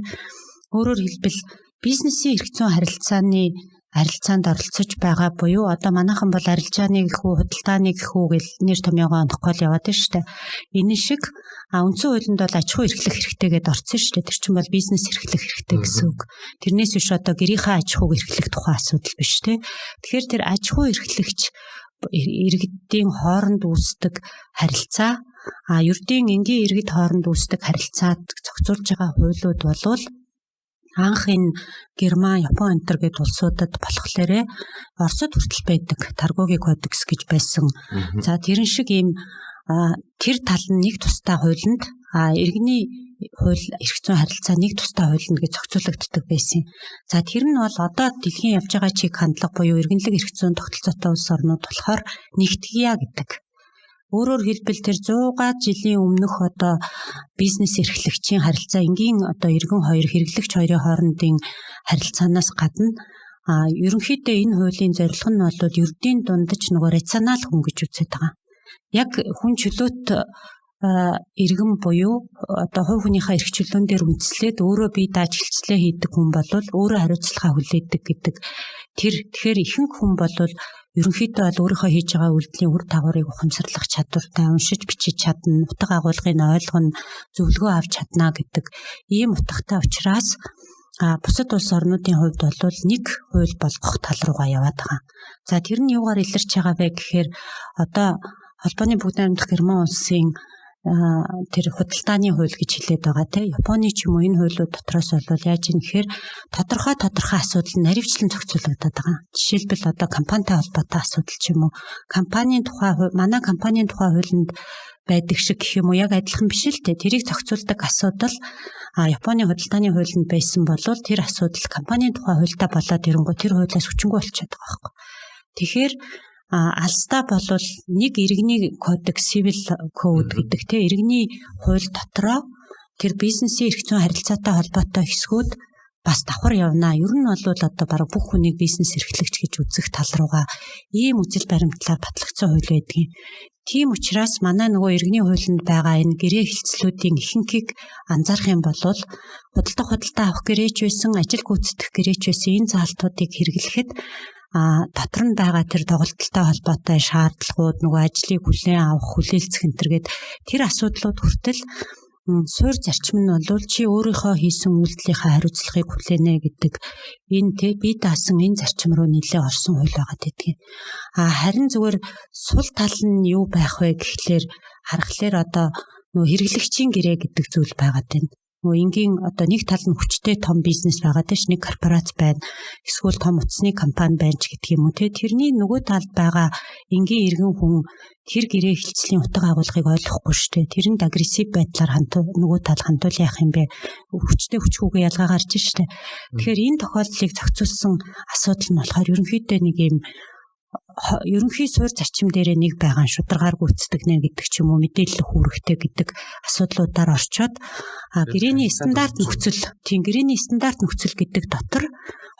өөрөөр хэлбэл бизнесийн эрх зүйн харилцааны арилцаанд оролцож байгаа буюу одоо манайхан бол арилжааны гэхүү худалдааны гэхүү гэл нэр томьёогоо ондохгүй л яваад байна шүү дээ. Энэ шиг үндсэн хуулинд бол аж ахуй эрхлэх хэрэгтэйгээд орсон шүү дээ. Тэр чинь бол бизнес эрхлэх хэрэгтэй гэсэн үг. Тэрнээс биш одоо гэрийнхээ аж ахуйг эрхлэх тухай асуудал биш тий. Тэгэхээр тэр аж ахуй эрхлэгч иргэдийн хооронд үүсдэг харилцаа ердийн энгийн иргэд хооронд үүсдэг харилцааг зохицуулж байгаа хуулиуд болвол анх энэ Герман, Япон энтер гээд улсуудад болохлээрээ Оросд хүртэл байдаг Торговый кодекс гэж байсан. За тэрэн шиг ийм тэр тал нь нэг тустай хуулинд иргэний хууль эрх зүйн харилцаа нэг тустай хуулинд гэж зохицуулагддаг байсан. За тэр нь бол одоо дэлхийн явж байгаа чиг хандлага буюу иргэнлэг эрх зүйн тогтолцоотой улс орнууд болохоор нэгтгэя гэдэг. Өөрөөр хэлбэл тэр 100 жилийн өмнөх одоо бизнес эрхлэгчийн харилцаа энгийн одоо иргэн хоёр хэрэглэгч хоёрын хоорондын харилцаанаас гадна ерөнхийдөө энэ хуулийн зорилго нь бол ердийн дундаж нөгөө рационал хүн гэж үздэг байгаа. Яг хүн чөлөөт иргэн буюу одоо хувь хүнийхээ эрх чөлөөн дээр үндэслээд өөрөө бие дааж хилцлээ хийдэг хүн бол өөрөө хариуцлагаа хүлээдэг гэдэг. Тэгэхээр ихэнх хүн бол ерөнхийдөө бол өөрийнхөө хийж байгаа үйлдэлийн үр дагаврыг ухамсарлах чадвартай, уншиж бичиж чадна, утга агуулгыг ойлгоно, зөвлөгөө авч чадна гэдэг ийм утгатай учраас бусад улс орнуудын хувьд бол нэг хууль болгох тал руугаа яваад байгаа. За тэр нь юугаар илэрч байгаа вэ гэхээр одоо Холбооны Бүгд найрамдах Герман улсын тэр худалдааны хууль гэж хэлээд байгаа те. Японы ч юм уу энэ хуулиуд дотроос бол яаж юм гэхээр тодорхой асуудал нь наривчлан зохицуулагдаад байгаа. Жишээлбэл одоо компанитай холбоотой асуудал ч юм уу, компанийн тухай манай компанийн тухай хуулинд байдаг шиг гэх юм уу яг адилхан биш л те. Тэрийг зохицуулдаг асуудал Японы худалдааны хуулинд байсан бол тэр асуудал компанийн тухай хуультай болоод ирэнгүүт тэр хуулиас хүчингүй болчиход байгаа байхгүй. Тэгэхээр алстаа болвол нэг иргэний кодекс civil code гэдэг те иргэний хууль дотроо тэр бизнесийн эрх зүйн харилцаатай холбоотой хэсгүүд бас давхар явна. Ер нь бол одоо бараг бүх хүнийг бизнес эрхлэгч гэж үзэх тал руугаа ийм үзэл баримтлаар батлагдсан хууль байдгийн. Тийм учраас манай нөгөө иргэний хуулинд байгаа энэ гэрээ хэлцлүүдийн ихэнхийг анзаарах юм бол худалдаа авах гэрээч байсан, ажил гүйцэтгэх гэрээч байсан энэ заалтуудыг хэрэглэхэд дотор нь байгаа тэр тоглолттой холбоотой шаардлагууд нөгөө ажлыг хүлээн авах, хүлээлцэх энтергээд тэр асуудлууд хүртэл суур зарчим нь бол чи өөрийнхөө хийсэн үйлдэлийнхаа хариуцлагыг хүлээнэ гэдэг энэ те бие даасан энэ зарчим руу нэлээ орсон хууль байгаа гэдгийг. Харин зүгээр сул тал нь юу байх вэ гэхлээр харахаар одоо нөгөө хэрэглэгчийн гэрээ гэдэг зүйл байгаа тийм. Нөгөө энгийн одоо нэг тал нь хүчтэй том бизнес байгаа тийм нэг корпорац байна. Эсвэл том утасны компани байна ч гэдэг юм уу те. Тэрний нөгөө талд байгаа энгийн иргэн хүн тэр гэрээ хэлцлийн утга агуулгыг ойлгохгүй шүү дээ. Тэрэнд агрессив байдлаар нөгөө тал хандуул яах юм бэ? Хүчтэй хүчгүйгээ ялгаа гарч шүү дээ. Тэгэхээр энэ тохиолдлыг зохицуулсан асуудал нь болохоор ерөнхийдөө нэг юм ерөнхий суур зарчим дээрээ нэг байгаа шударгаар гүйцэтгэх нэ гэдэг ч юм уу мэдээлэл хүүрэхтэй гэдэг асуудлуудаар орчоод гэрээний стандарт нөхцөл гэдэг дотор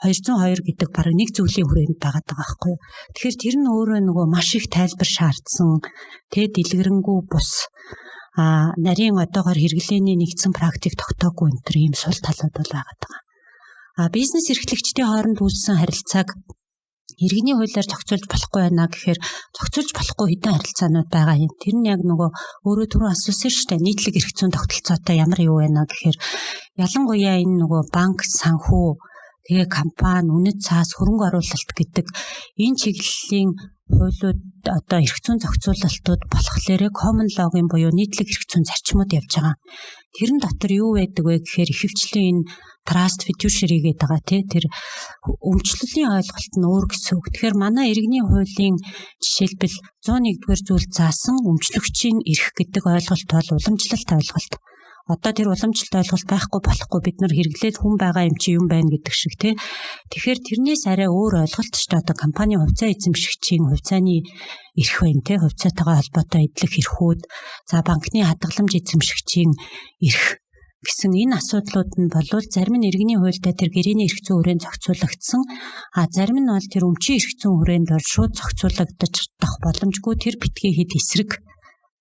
202 гэдэг бараг нэг зүйлийн хүрээнд байгаа байхгүй юу. Тэгэхээр тэр нь өөрөө нөгөө маш их тайлбар шаардсан дэлгэрэнгүй бус нарийн одоогоор хэрэглээний нэгдсэн практик тогтоогүй энэ төр ийм сул талууд бол байгаа даа. Бизнес эрхлэгчдийн хооронд үүссэн харилцааг иргэний хуулиар зохицуулж болохгүй байна гэхээр зохицуулж болохгүй хэдэн харилцаанууд байгаа юм. Тэр нь яг нөгөө өөрөө түрүү асуусан шүү дээ. Нийтлэг эрх зүйн тогтолцоотой ямар юу байна гэхээр ялангуяа энэ нөгөө банк, санхүү, тэгээ компани, үнэт цаас, хөрөнгө оруулалт гэдэг энэ чиглэлийн хуулиуд одоо эрх зүйн зохицуулалтууд болохлээрээ common law-гийн буюу нийтлэг эрх зүйн зарчмууд явж байгаа. Тэрэн дотор юу байдаг вэ гэхээр ихэвчлэн энэ trust fiduciary гэдэг байгаа тэр өмчлөлийн ойлголт нь өөр гэсэн үг. Тэгэхээр манай иргэний хуулийн жишээлбэл 101-р зүйл заасан өмчлөгчийн эрх гэдэг ойлголт бол уламжлалт ойлголт. Одоо тэр уламжлалт ойлголт байхгүй болохгүй бид нар хэрэглээд хүн байгаа юм чи юм байна гэдэг шиг Тэгэхээр тэрнээс арай өөр ойлголт ч одоо компани хувьцаа эзэмшигчийн хувьцааны эрх байна хувьцаатайгаа холбоотой эдлэх эрхүүд за банкны хадгаламж эзэмшигчийн эрх гэсэн энэ асуудлууд нь болвол зарим нь иргэний хуультай тэр гэрээний эрх зүйн хүрээнд зохицуулагдсан зарим нь бол тэр өмчийн эрх зүйн хүрээнд бол шууд зохицуулагдах боломжгүй тэр битгий хэд эсрэг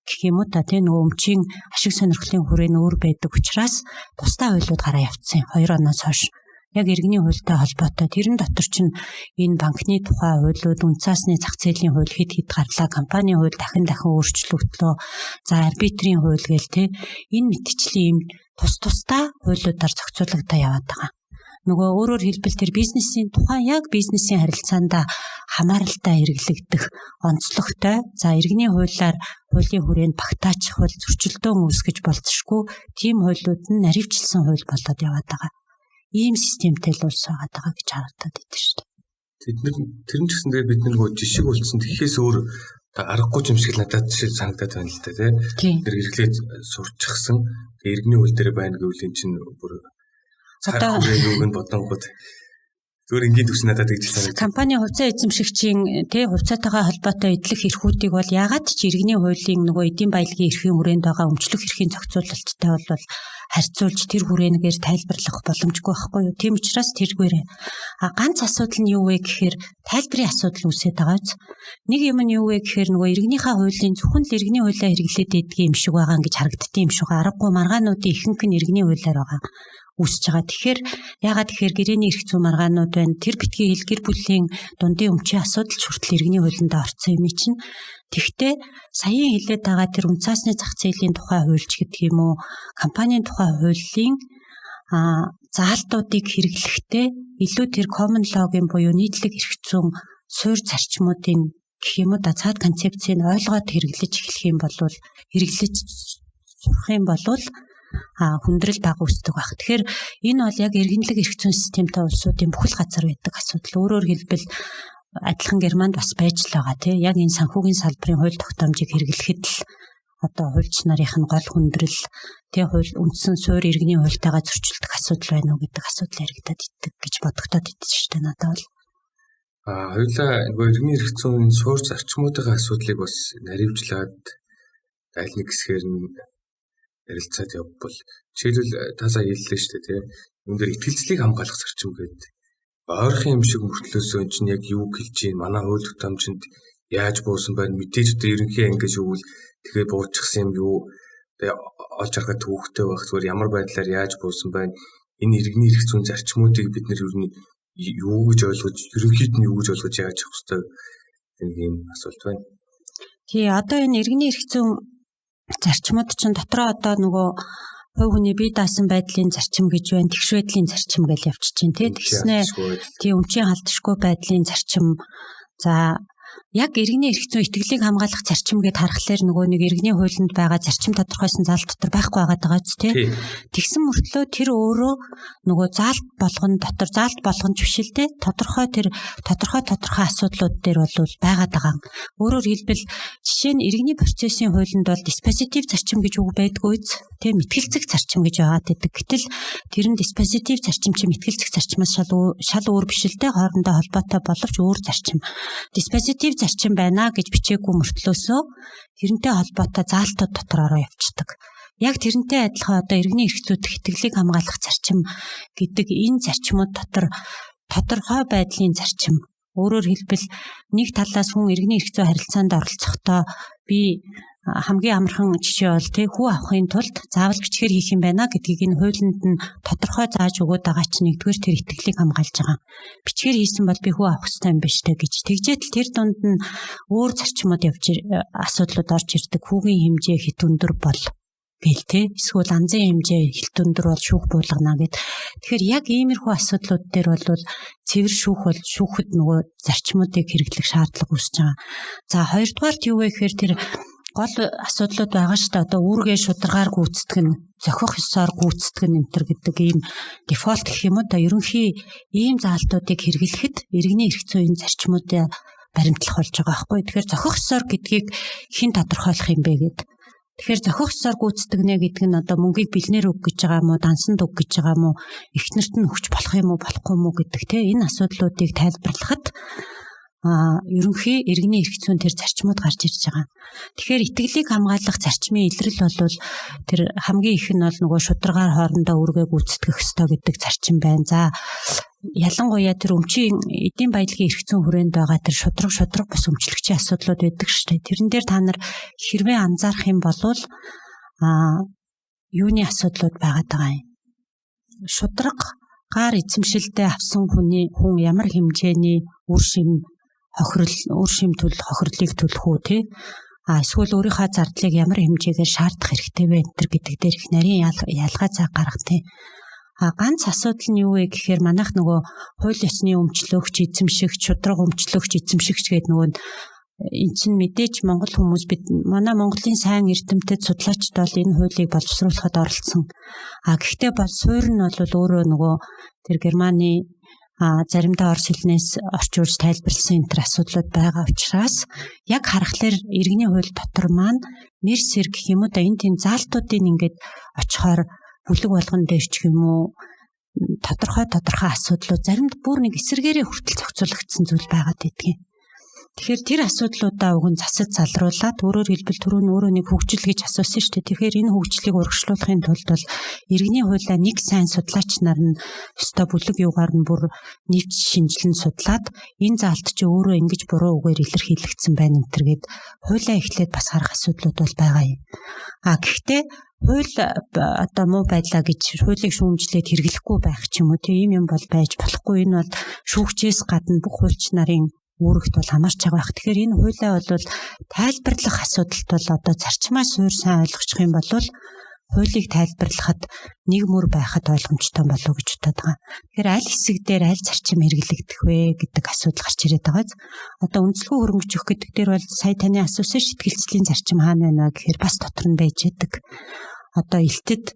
гэх юм уу нөгөө өмчийн ашиг сонирхлын хүрээ нь өөр байдаг учраас тусдаа хуулиуд гараа явцсан 2 оноос хойш яг иргэний хуультай холбоотой. Тэрэн дотор чинь энэ банкны тухай хуулиуд, үнцаасны зах зээлийн хууль хэд гарлаа, компанийн хууль дахин өөрчлөгдлөө. За арбитрийн хууль гээл те энэ мэтчлийн юм тусдаа хуулиудаар зохицуулагдаа яваад байгаа. Нөгөө өөрөөр хэлбэл тэр бизнесийн тухайн яг бизнесийн харилцаанд хамааралтай хэрэглэгдэх онцлогтой. За иргэний хуулиар хуулийн хүрээнд багтаачих бол зөрчилдөөн үүсгэж болцсошгүй тийм хуулиуд нь наривчлсан хууль болоод яваад байгаа. Ийм системтэй л улс байгаа гэж харагдаад идэв шүү дээ. Тэр нь ч гэсэндээ бид нөгөө жишг болсон тэгэхээс өөр аргагүй юм шиг надад жишээ санагдаад байна л да тий. Тэр хэрэглээд сурчсан иргэний хууль дээр байна гэвэл эн чинь бүр одоо юуг нь бодонгууд зүгээр ингийн төс надад гэж санагдав. Компани хувьцаа эзэмшигчийн хувьцаатайгаа холбоотой эдлэх эрхүүдийг бол ягаад ч иргэний хуулийн нөгөө эдийн баялагын эрхийн хүрээнд байгаа өмчлөх эрхийн зохицуулалттай бол харьцуулж тэр хүрээгээр тайлбарлах боломжгүй байхгүй юу? Тийм учраас тэргээрээ ганц асуудал нь юу вэ гэхээр тайлбарын асуудал үүсээд байгааз. Нэг юм нь юу вэ гэхээр нөгөө иргэнийхээ хуулийн зөвхөн л иргэний хуулиар хэрэглээд идэх юм шиг байгаа гэж харагддсан юм шиг. Аргагүй маргаануудын ихэнх нь иргэний хуулиар байгаа үүсэж байгаа. Тэгэхээр ягаад тэгэхээр гэрээний эрх зүйн маргаанууд байна. Тэр битгий хэл гэр бүлийн дундын өмчийн асуудал хүртэл иргэний хуулинд орсон юм чинь. Тэгвэл саяхан хэлээд байгаа тэр үнцаасны зах зээлийн тухай хуульч гэдэг юм уу, компанийн тухай хуулийн заалтуудыг хэрэглэхдээ илүү тэр common law-гийн буюу нийтлэг эрх зүйн суурь зарчмуудын гэх юм уу цаад концепцийг ойлгоод хэрэглэж эхлэх юм бол хэрэглэж сурах юм бол хүндрэл баг үүсдэг баг. Тэгэхээр энэ бол яг иргэнлэг эрх зүйн системтэй улсуудын бүхэл газар байдаг асуудал. Өөрөөр хэлбэл адилхан Германд бас байж л байгаа тийм. Яг энэ санхүүгийн салбарын хууль тогтоомжийг хэрэглэхэд л одоо хуульч нарын нь гол хүндрэл тийм хууль үндсэн суурь иргэний хуультайгаа зөрчилдөх асуудал байна уу гэдэг асуудал яригадад иддэг гэж бодогдоод идэв шүү дээ надад бол. Хоёулаа нөгөө иргэний эрх зүйн суурь зарчмуудын асуудлыг бас наривчлаад аль нэг хэсгээр нь ярилцаад явбал жишээлбэл та сая хэллээ шүү дээ тийм. Үүн дээр итгэлцлийг хамгаалах зарчим гэдэг ойрхон юм шиг мөртлөөсөө чинь яг юу хэлж чинь манай хууль тогтоомжинд яаж буусан байна мэдээж одоо ерөнхий ангиж өгвөл тэгээ буурчихсан юм юу тэгээ олж харахад төвөгтэй байх зүгээр ямар байдлаар яаж буусан байна энэ иргэний эрх зүйн зарчмуудыг бид нэр юу гэж ойлгож ерөнхийд нь юу гэж ойлгож яаж явах хэрэгтэй нэг юм асуулт байна. Тий одоо энэ иргэний эрх зүйн зарчмууд чинь дотроо одоо нөгөө хувь хүний бие даасан байдлын зарчим гэж байна, тэгш байдлын зарчим гэж явчих чинь тий. Тэгснээ тий өмчийн халдшгүй байдлын зарчим. За яг иргэний эрх зүйн итгэлийг хамгаалах зарчим гэд харахаар нөгөө нэг иргэний хуулинд байгаа зарчим тодорхойсон заалт дотор байхгүй байгаа дагааз тий. Тэгсэн мөртлөө тэр өөрөө нөгөө заалт болгон ч биш л тий. Тодорхой асуудлууд дээр бол байгаа даа. Өөрөөр хэлбэл жишээ нь иргэний процессын хуулинд бол диспозитив зарчим гэж үг байдгүйз тий мэтгэлцэх зарчим гэж яваад байдаг. Гэтэл тэр нь диспозитив зарчим чи мэтгэлцэх зарчмаас шал өөр биш л тий. Хоорондоо холбоотой боловч өөр зарчим. Диспозитив зарчим байна гэж бичээгүй мөртлөөсөө тэрнтэй холбоотой заалтууд дотор ороо явцдаг. Яг тэрнтэй адилхан одоо иргэний эрх зүйн итгэлийг хамгаалах зарчим гэдэг энэ зарчмууд дотор тодорхой байдлын зарчим. Өөрөөр хэлбэл нэг талаас хүн иргэний эрх зүйн харилцаанд оролцохдоо би хамгийн амархан жишээ бол тий хүү авахын тулд заавал бичгээр хийх юм байна гэдгийг энэ хуулинд нь тодорхой зааж өгöd байгаа чинь нэгдүгээр тэр итгэлийг хамгаалж байгаа. Бичгээр хийсэн бол би хүү авах хэрэгтэй юм биш үү гэж. Тэгжээтэл тэр дунд нь өөр зарчмууд асуудлууд орж ирдэг. Хүүгийн хэмжээ хит өндөр бол гэл тий эсвэл анзын хэмжээ хит өндөр бол шүүх буулгана гэд. Тэгэхээр яг иймэрхүү асуудлууд дээр бол цэвэр шүүхэд нөгөө зарчмуудыг хэрэглэх шаардлага үүсэж байгаа. За хоёрдугаарт юу вэ гэхээр тэр гол асуудлууд байгаа шүү дээ. Одоо үүргээ шударгаар гүйцэтгэх нь, зохих ёсоор гүйцэтгэх нь энэ гэдэг ийм дефолт гэх юм уу да ерөнхий ийм заалтуудыг хэрэглэхэд иргэний эрх зүйн зарчмуудыг баримтлах болж байгаа байхгүй. Тэгэхээр зохих ёсоор гэдгийг хэн тодорхойлох юм бэ гэд. Тэгэхээр зохих ёсоор гүйцэтгэнэ гэдэг нь одоо мөнгийг бэлнээр өг гэж байгаа юм уу, дансанд өг гэж байгаа юм уу, эхнэрт нь өгч болох юм уу, болохгүй юм уу гэдэг те энэ асуудлуудыг тайлбарлахад ерөнхий иргэний эрх зүйн тэр зарчмууд гарч ирж байгаа. Тэгэхээр итгэлийг хамгаалах зарчмын илрэл бол тэр хамгийн их нь бол нөгөө шударгаар хоорондоо үүргээ гүйцэтгэх ёстой гэдэг зарчим байна. За ялангуяа тэр өмчийн эдийн баялагын эрх зүйн хүрээнд байгаа тэр шудраг бас өмчлөгчийн асуудлууд байдаг шүү дээ. Тэрэн дээр та нар хэрвээ анзаарах юм бол юуны асуудлууд байгаад байгаа юм. Шудраг гар эзэмшилтэд авсан хүн ямар хэмжээний үр шим хохирлыг төлөх үү тий? Эсвэл өөрийнхөө зардлыг ямар хэмжээгээр шаардах хэрэгтэй вэ гэдэг дээр их нарийн ялгаа цаг гаргах тий. Ганц асуудал нь юу вэ гэхээр манайх нөгөө хууль ёсны өмчлөгч, эзэмшигч, шудраг өмчлөгч, эзэмшигч гэдэг нөгөө энэ чинь мэдээж Монгол хүмүүс манай Монголын сайн эрдэмтэд судлаачд бол энэ хуулийг боловсруулахад оролцсон. Гэхдээ бол суурь нь бол өөрөө нөгөө тэр Германы заримдаа орос хэлнээс орчуулж тайлбарласан энэ төр асуудлууд байгаа учраас яг харахаар иргэний хууль дотор маань нэр сэр гэх юм уу да энэ тийм заалтуудын ингээд очихоор бүлэг болгон дээр ч юм уу тодорхой асуудлууд заримд бүр нэг эсэргээрээ хүртэл зохицуулагдсан зүйл байгаад байдгийг. Тэгэхээр тэр асуудлуудаа уг нь засаж залруулад өөрөөр хэлбэл түрүүн өөрөө нэг хөгжил гэж асуусан шүү дээ. Тэгэхээр энэ хөгжлийг урагшлуулахын тулд бол иргэний хуулиа нэг сайн судлаач нар нь өстой бүлэг юугаар нь бүр нэвч шинжилэн судлаад энэ заалт чи өөрөө ингэж буруу үгээр илэрхийлэгдсэн байна энэ төр гэд хуулиа эхлээд бас харах асуудлууд бол байгаа юм. Гэхдээ хууль одоо муу байлаа гэж хуулийг шүүмжлээд хэрэглэхгүй байх ч юм уу тийм юм бол байж болохгүй. Энэ бол шүүгчээс гадна бүх хуульч нарын үүрэгт бол хамаарч байгаа байх. Тэгэхээр энэ хуулиа бол тайлбарлах асуудалд бол одоо зарчмаа суурь сайн ойлгочих юм бол хуулийг тайлбарлахад нэг мөр байхад ойлгомжтой болов уу гэж бодоод байгаа. Тэгэхээр аль хэсэг дээр аль зарчим хэрэглэгдэх вэ гэдэг асуудал гарч ирээд байгаа. Одоо үндэслэгүй хөрөнгөж өгөх гэдэг дээр бол сая таны асуусан шийтгэлцлийн зарчим хаана байна гэхээр бас дотор нь байж идэг. Одоо элтэд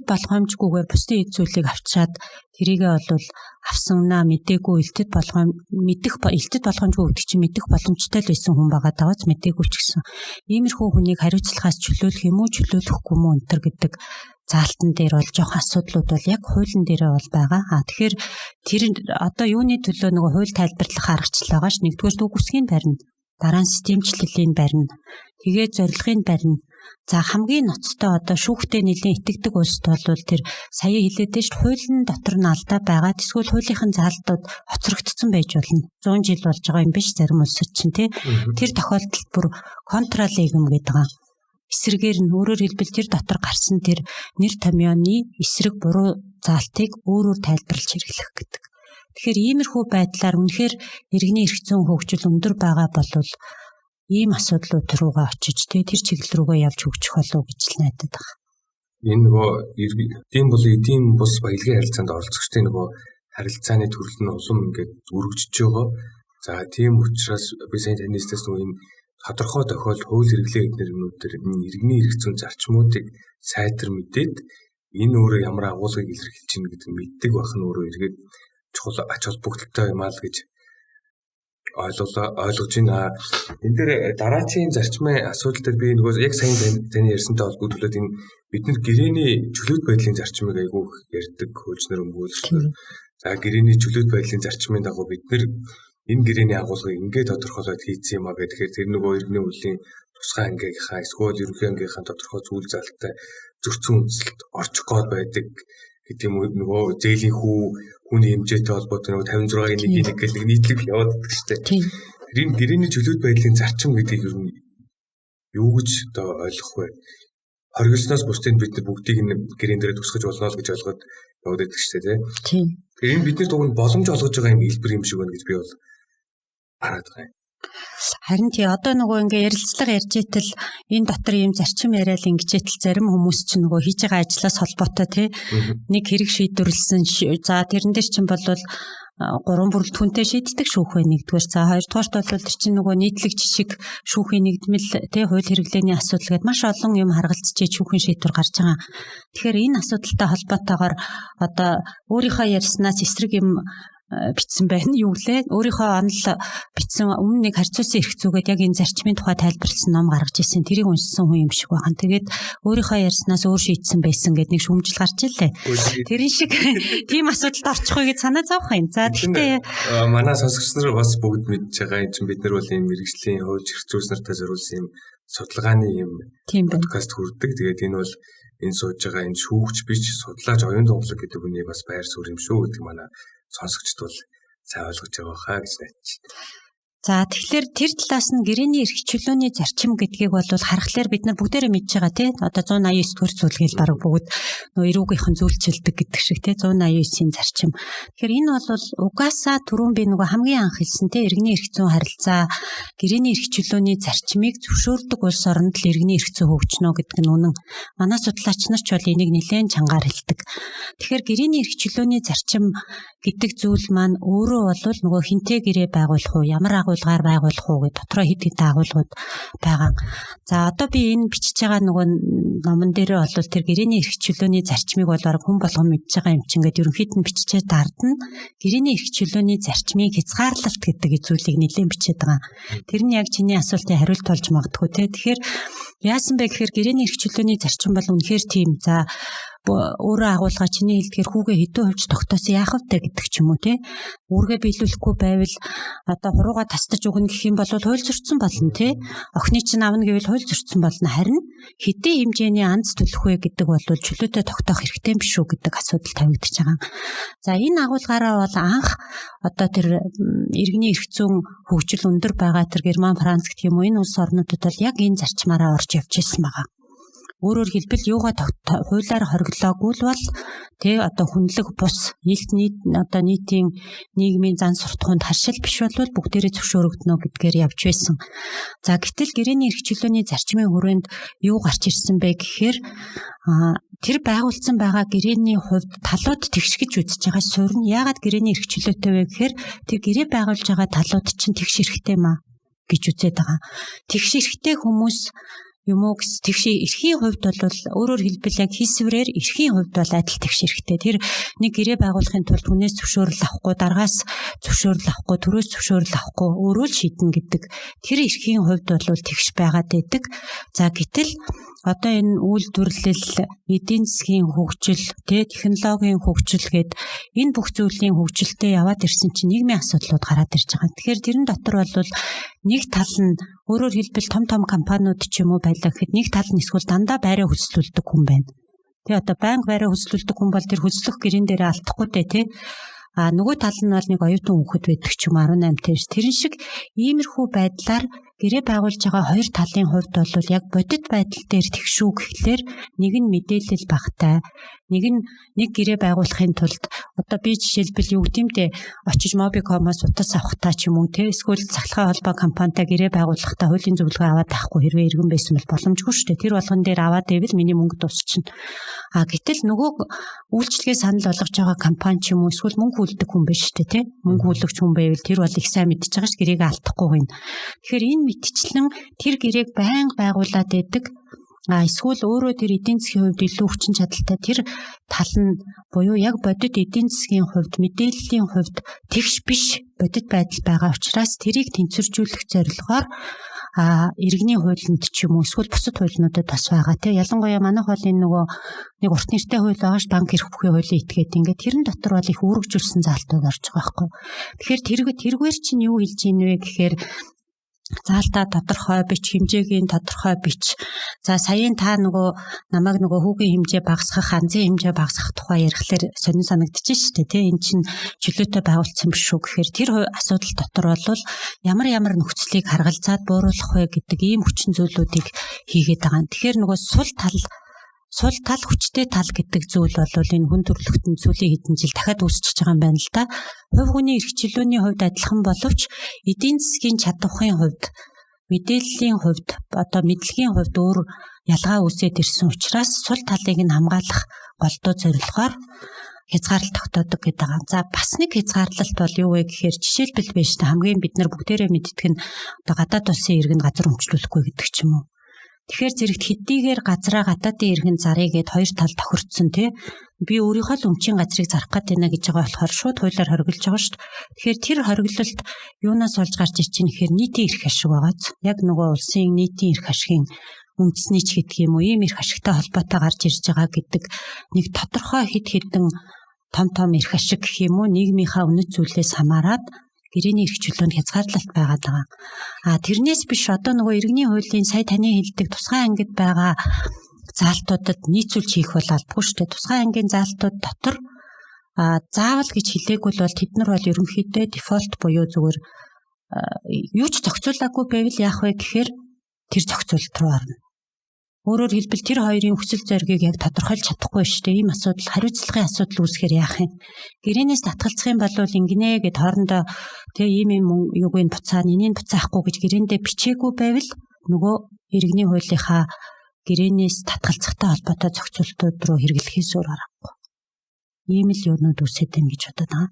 болгоомжгүйгээр бусдын эд зүйлийг авчаад тэрийгээ бол авсаннаа мэдээгүй элтэд болгоомжгүй гэдэг чинь мэдэх боломжтой л байсан хүн байгаа даваач мэдээгүй ч гэсэн иймэрхүү хүнийг хариуцлагаас чөлөөлөх юм уу чөлөөлөхгүй мүү өнтер гэдэг заалтан дээр бол жоох асуудлууд бол яг хуулийн дээрээ бол байгаа. Тэгэхээр тэр одоо юуны төлөө нөгөө хууль тайлбарлах аргачлал байгаа ш. Нэгдүгээр үг үсгийн барина, дараа нь системчлэлийн барина, тэгээд зорилгын барина. За хамгийн ноцтой одоо шүүхтэй нэлийн итгэдэг улсд бол тэр сая хэлээдэж хуулийн дотор нь алдаа байгаа. Эсвэл хуулийнхын заалтууд хоцрогдсон байж болно. 100 жил болж байгаа юм биш зарим улсад чинь тий. Тэр тохиолдолд бүр контралегум гэдэг байгаа. Эсрэгээр нь өөрөөр хэлбэл тэр дотор гарсан тэр нэр томьёоны эсрэг буруу заалтыг өөрөөр тайлбарлаж хэрэглэх гэдэг. Тэгэхээр иймэрхүү байдлаар үнэхээр иргэний эрх зүйн хөгжил өндөр байгаа болвол ийм асуудлууд руугаа очиж тэр чиглэл рүүгээ явж хөгжих болов гэж л найдаад байгаа. Энэ нөгөө эдийн бус баялагын харилцаанд оролцогчдын нөгөө харилцааны төрөл нь улам ингээд өргөжж байгаа. За тийм учраас би сайн таньстаас нөгөө энэ тодорхой тохиолдолд хууль хэрэглээ эднэр юмнуудээр иргэний эрх зүйн зарчмуудыг сайтар мэдээд энэ өөрөө ямар агуулгыг илэрхийлж байна гэдэг нь мэддэг байх нь өөрөө эргээд чухал ач холбогдолтой юм аа л гэж ойлгож байна. Энэ дээр дараачийн зарчмын асуудал дээр би нөгөө яг сайн таны ярьсантай холбогдуулаад энэ бид нар гэрээний чөлөөт байдлын зарчмыг айгүй ярьдаг хөлжнөр өмгөөлж. За гэрээний чөлөөт байдлын зарчмын дагуу бид нар энэ гэрээний агуулгыг ингээд тодорхойлоод хийцэн юм а гэхээр тэр нөгөө иргэний үеийн тусгай ангийнхаа эсвэл ерөнхий ангийнхаа тодорхой зүйл залттай зөрчсөн үндэслэлд орчих гол байдаг гэдэг юм уу нөгөө зээлийн хүний хэмжээтэй холбоотой нөгөө 56-ийн 1 гэх нэг нийтлэг яваад байдаг шүү дээ. Тэр гэрээний чөлөөт байдлын зарчим гэдгийг ер нь юу гэж одоо ойлгох вэ? Хоригдсноос бусдыг бид нар бүгдийг гэрээн дээр тусгаж болно л гэж ойлгоод яваад байдаг шүү дээ. Тийм. Тэр энэ бидний дунд боломж олгож байгаа юм хэлбэр юм шиг байна гэж би бол хараад байгаа юм. Харин тий одоо нөгөө ингээ ярилцлага ярьж итэл энэ дотор ийм зарчим яриад ингэжэтэл зарим хүмүүс чинь нөгөө хийж байгаа ажлаас холбоотой тий нэг хэрэг шийдвэрлсэн. За тэрэн дээр чинь бол 3 бүрэлдэхүүнтэй шийддэг шүүх вэ нэгдүгээр. За хоёрдугаарт бол тэр чинь нөгөө нийтлэг жишг шүүхийн нэгдмэл тий хууль хэрэглээний асуудал гэдээ маш олон юм харгалзчиж шүүхийн шийдвэр гарч байгаа. Тэгэхээр энэ асуудалтай холбоотойгоор одоо өөрийнхөө ярьснаас эсрэг юм бичсэн байна. Юу гэлээ? Өөрийнхөө онол бичсэн өмнө нэг харьцуулсан эрх зүйгээд яг энэ зарчмын тухай тайлбарласан ном гаргаж ирсэн. Тэрийг уншсан хүн юм шиг байна. Тэгээд өөрийнхөө ярьснаас өөр шийдсэн байсан гэдэг нэг шүүмжил гарч ирлээ. Тэрэн шиг тийм асуудалд орчих вэ гэж санаа зовох юм. За тэгтээ манай сонсогч нар бас бүгд мэдж байгаа юм чинь бид нар бол ийм мэрэгжлийн хууль эрх зүйс нартай зориулсан юм судалгааны юм подкаст хүрдэг. Тэгээд энэ бол энэ сууж байгаа энэ шүүгч биш судлаач оюун тонглог гэдэг хүний бас байр суурь юм шүү гэдэг манай сонсогчд бол сайн ойлгож байгаа хаа гэж найдаж байна. За тэгэхээр тэр талаас нь гэрээний эрх чөлөөний зарчим гэдгийг бол харахаар бид нар бүгдээрээ мэдж байгаа тий. Одоо 189 дугаар зүйл гээл бараг бүгд нөө эрүүгийнхэн зүйлчилдэг гэдэг шиг тий 189-ийн зарчим. Тэгэхээр энэ бол угаасаа түрүүн би нөгөө хамгийн анх хэлсэн тий иргэний эрх зүйн харилцаа гэрээний эрх чөлөөний зарчмыг зөвшөөрдөг улс оронд л иргэний эрх зүй хөгжнө гэдэг нь үнэн. Манай судлаач нар ч бол энийг нэлээд чангаар хэлдэг. Тэгэхээр гэрээний эрх чөлөөний зарчим гэдэг зүйл маань өөрөө бол нөгөө хинтээ гэрээ байгуулах уу, ямар агуулгаар байгуулах уу гэдэг дотроо хэд хэдэн агуулгууд байгаа. За одоо би энэ бичиж байгаа нөгөө номон дээр бол тэр гэрээний эрх чөлөөний зарчмыг бол хүн болгон мэдж байгаа юм чинь ингээд ерөнхийд нь биччихээ дардна. Гэрээний эрх чөлөөний зарчмын хязгаарлалт гэдэг зүйлийг нэлээд бичээд байгаа. Тэр нь яг чиний асуултын хариулт болж магадгүй те. Тэгэхээр яасан бэ гэхээр гэрээний эрх чөлөөний зарчим бол үнэхээр тийм. За өөрөө агуулга чиний хэлдгээр хүүгээ хэдэн хувьч тогтоосон яах вэ гэдэг ч юм уу тий. Үүргээ биелүүлэхгүй байвал одоо хурууга тасдаж өгнө гэх юм бол хууль зөрчсөн болно тий. Охины чинь авна гэвэл хууль зөрчсөн болно. Харин хэдийн хэмжээний анз төлөх вэ гэдэг бол чөлөөтэй тогтоох хэрэгтэй биш үү гэдэг асуудал тавигдаж байгаа. За энэ агуулгаараа бол анх одоо тэр иргэний эрх зүйн хөгжил өндөр байгаа тэр Герман, Франц гэх юм уу энэ улс орнуудад бол яг энэ зарчмаараа орж явж ирсэн байгаа. Өөрөөр хэлбэл юугаа хуулиар хориглоогүй л бол тий одоо хүнлэг бус одоо нийтийн нийгмийн зан суртахуунд харшил биш бол бүгдээрээ зөвшөөрөгдөнө гэдгээр явж байсан. За гэтэл гэрээний эрх чөлөөний зарчмын хүрээнд юу гарч ирсэн бэ гэхээр тэр байгуулсан байгаа гэрээний хувьд талууд тэгш гэж үзэж байгаа суурь нь яагаад гэрээний эрх чөлөөтэй вэ гэхээр тэр гэрээ байгуулж байгаа талууд чинь тэгш эрхтэй маа гэж үзээд байгаа. Тэгш эрхтэй хүмүүс юм уу гэс тэгш эрхийн хувьд бол өөрөөр хэлбэл яг хийсвэрээр эрхийн хувьд бол адил тэгш эрхтэй. Тэр нэг гэрээ байгуулахын тулд хүнээс зөвшөөрөл авахгүй, дараагаас зөвшөөрөл авахгүй, төрөөс зөвшөөрөл авахгүй өөрөө л шийднэ гэдэг тэр эрхийн хувьд бол тэгш байгаад байдаг. За гэтэл одоо энэ үйлдвэрлэл, эдийн засгийн хөгжил, технологийн хөгжил гээд энэ бүх зүйлийн хөгжилтэй яваад ирсэн чинь нийгмийн асуудлууд гараад ирж байгаа. Тэгэхээр тэрэн дотор бол нэг тал нь өөрөөр хэлбэл том компаниуд ч юм уу байлаа гэхэд нэг тал нь эсвэл дандаа байраа хөслүүлдэг хүн байна. Тэгээ одоо банк байраа хөслүүлдэг хүн бол тэр хөслөх гэрэн дээр алдахгүй тий. Нөгөө тал нь бол нэг оюутан хүүхэд байдаг ч юм 18 тэрс. Тэрэн шиг иймэрхүү байдлаар гэрээ байгуулж байгаа хоёр талын хувьд бол яг бодит байдал дээр тэгшүү гэхлээр нэг нь мэдээлэл багтай, нэг гэрээ байгуулахын тулд одоо би жишээлбэл юу гэмдэ очиж Mobicom-оос утас авахтаа ч юм уу те эсвэл цахилгаан холбоо компанитай гэрээ байгуулахдаа хуулийн зөвлөгөө аваад авахгүй хэрвээ иргэн байсан бол боломжгүй шүү дээ. Тэр болгон дээр аваад ивэл миний мөнгө дуусчихна. Гэтэл нөгөө үйлчлэгээ санал болгож байгаа компани ч юм уу эсвэл мөнгө хүлдэг хүн биш шүү дээ те. Мөнгө хүлэгч хүн байвал тэр бол их сайн мэдчихэж байгаа ш гэрээг алдахгүй гин. Тэгэхээр энэ мэтчлэн тэр гэрээг байнга байгуулад байдаг. Эсвэл өөрөө тэр эдийн засгийн хувьд илүү хүчин чадалтай тэр тал нь буюу яг бодит эдийн засгийн хувьд мэдээллийн хувьд тэгш биш бодит байдал байгаа учраас тэрийг тэнцвэржүүлэх зорилгоор иргэний хуулинд ч юм уу эсвэл бусад хуулиудад бас байгаа тийм ялангуяа манайх бол энэ нөгөө нэг урт нэртэй хууль байгаа ш банк эрх бүхий хуулийн этгээд ингээд тэрэн дотор бол их үүргэжүүлсэн заалтууд орж байгаа байхгүй. Тэгэхээр тэргээр чинь юу хэлж ийн вэ гэхээр заалтаа тодорхой бич, хэмжээгийн тодорхой бич. За саяын та намайг хүүгийн хэмжээ багасгах, анзын хэмжээ багасгах тухай ярихлаар сонин санагдчихэж штэ тий. Энд чинь чөлөөтэй байгуулсан биш үү гэхээр тэр асуудал дотор бол ямар нөхцөлийг харгалзаад бууруулах вэ гэдэг ийм хүчин зүйлүүдийг хийгээд байгаа. Тэгэхээр сул тал хүчтэй тал гэдэг зүйл бол энэ хүн төрөлхтөн зүйлийн хэдэн жил дахиад үүсчихэж байгаа юм байна л да. Хувь хүний эрх чөлөөний хувьд адилхан боловч эдийн засгийн чадварын хувьд, мэдээллийн хувьд, одоо мэдлэгийн хувьд өөр ялгаа үүсээд ирсэн учраас сул талыг нь хамгаалах голдуу зорилгоор хязгаарлалт тогтоодог гэдэг байгаа. За бас нэг хязгаарлалт бол юу вэ гэхээр жишээлбэл биш хамгийн бид нар бүгдээрээ мэддэг нь одоо гадаад улсын иргэн газар өмчлүүлэхгүй гэдэг ч юм уу. Тэгэхээр зэрэгт хэдийгээр газраа гадаадын иргэн зарыг гээд хоёр тал тохирцсон тий. Би өөрийнхөө л өмчийн газрыг зарах гээд байна гэж байгаа болохоор шууд хуулиар хориглож байгаа шүү дээ. Тэгэхээр тэр хориглолт юунаас олж гарч иж чинь гэхээр нийтийн эрх ашиг байгааз. Яг нөгөө улсын нийтийн эрх ашигын үндэсний ч гэдэг юм уу ийм эрх ашигтай холбоотой гарч ирж байгаа гэдэг нэг тодорхой хэд хэдэн том эрх ашиг гэх юм уу нийгмийнхаа үнэт зүйлээс хамаарат гэрээний эрх чөлөөнд хязгаарлалт байгаад байгаа. Тэрнээс биш одоо нөгөө иргэний хуулийн сая таны хэлдэг тусгай ангид байгаа заалтуудад нийцүүлж хийх бол албагүй шүү дээ. Тусгай ангийн заалтууд дотор заавал гэж хэлээгүй бол тэд нар бол ерөнхийдөө дефолт буюу зүгээр юу ч зохицуулаагүй байвал яах вэ гэхээр тэр зохицуулалт руу орно. Өөрөөр хэлбэл тэр хоёрын хүсэл зоригийг яг тодорхойлж чадахгүй шүү дээ. Ийм асуудал хариуцлагын асуудал үүсэхээр яах юм? Гэрээнээс татгалзах юм бол ингэнэ гэд хоорондоо тэгээ ийм юуг нь буцаа, энийг буцаахгүй гэж гэрээндээ бичээгүй байвал нөгөө иргэний хуулийнхаа гэрээнээс татгалзахтай холбоотой зохицуултууд руу хэрэглэхээс өөр аргагүй. Ийм л юмнууд үсэт юм гэж бодоод байгаа.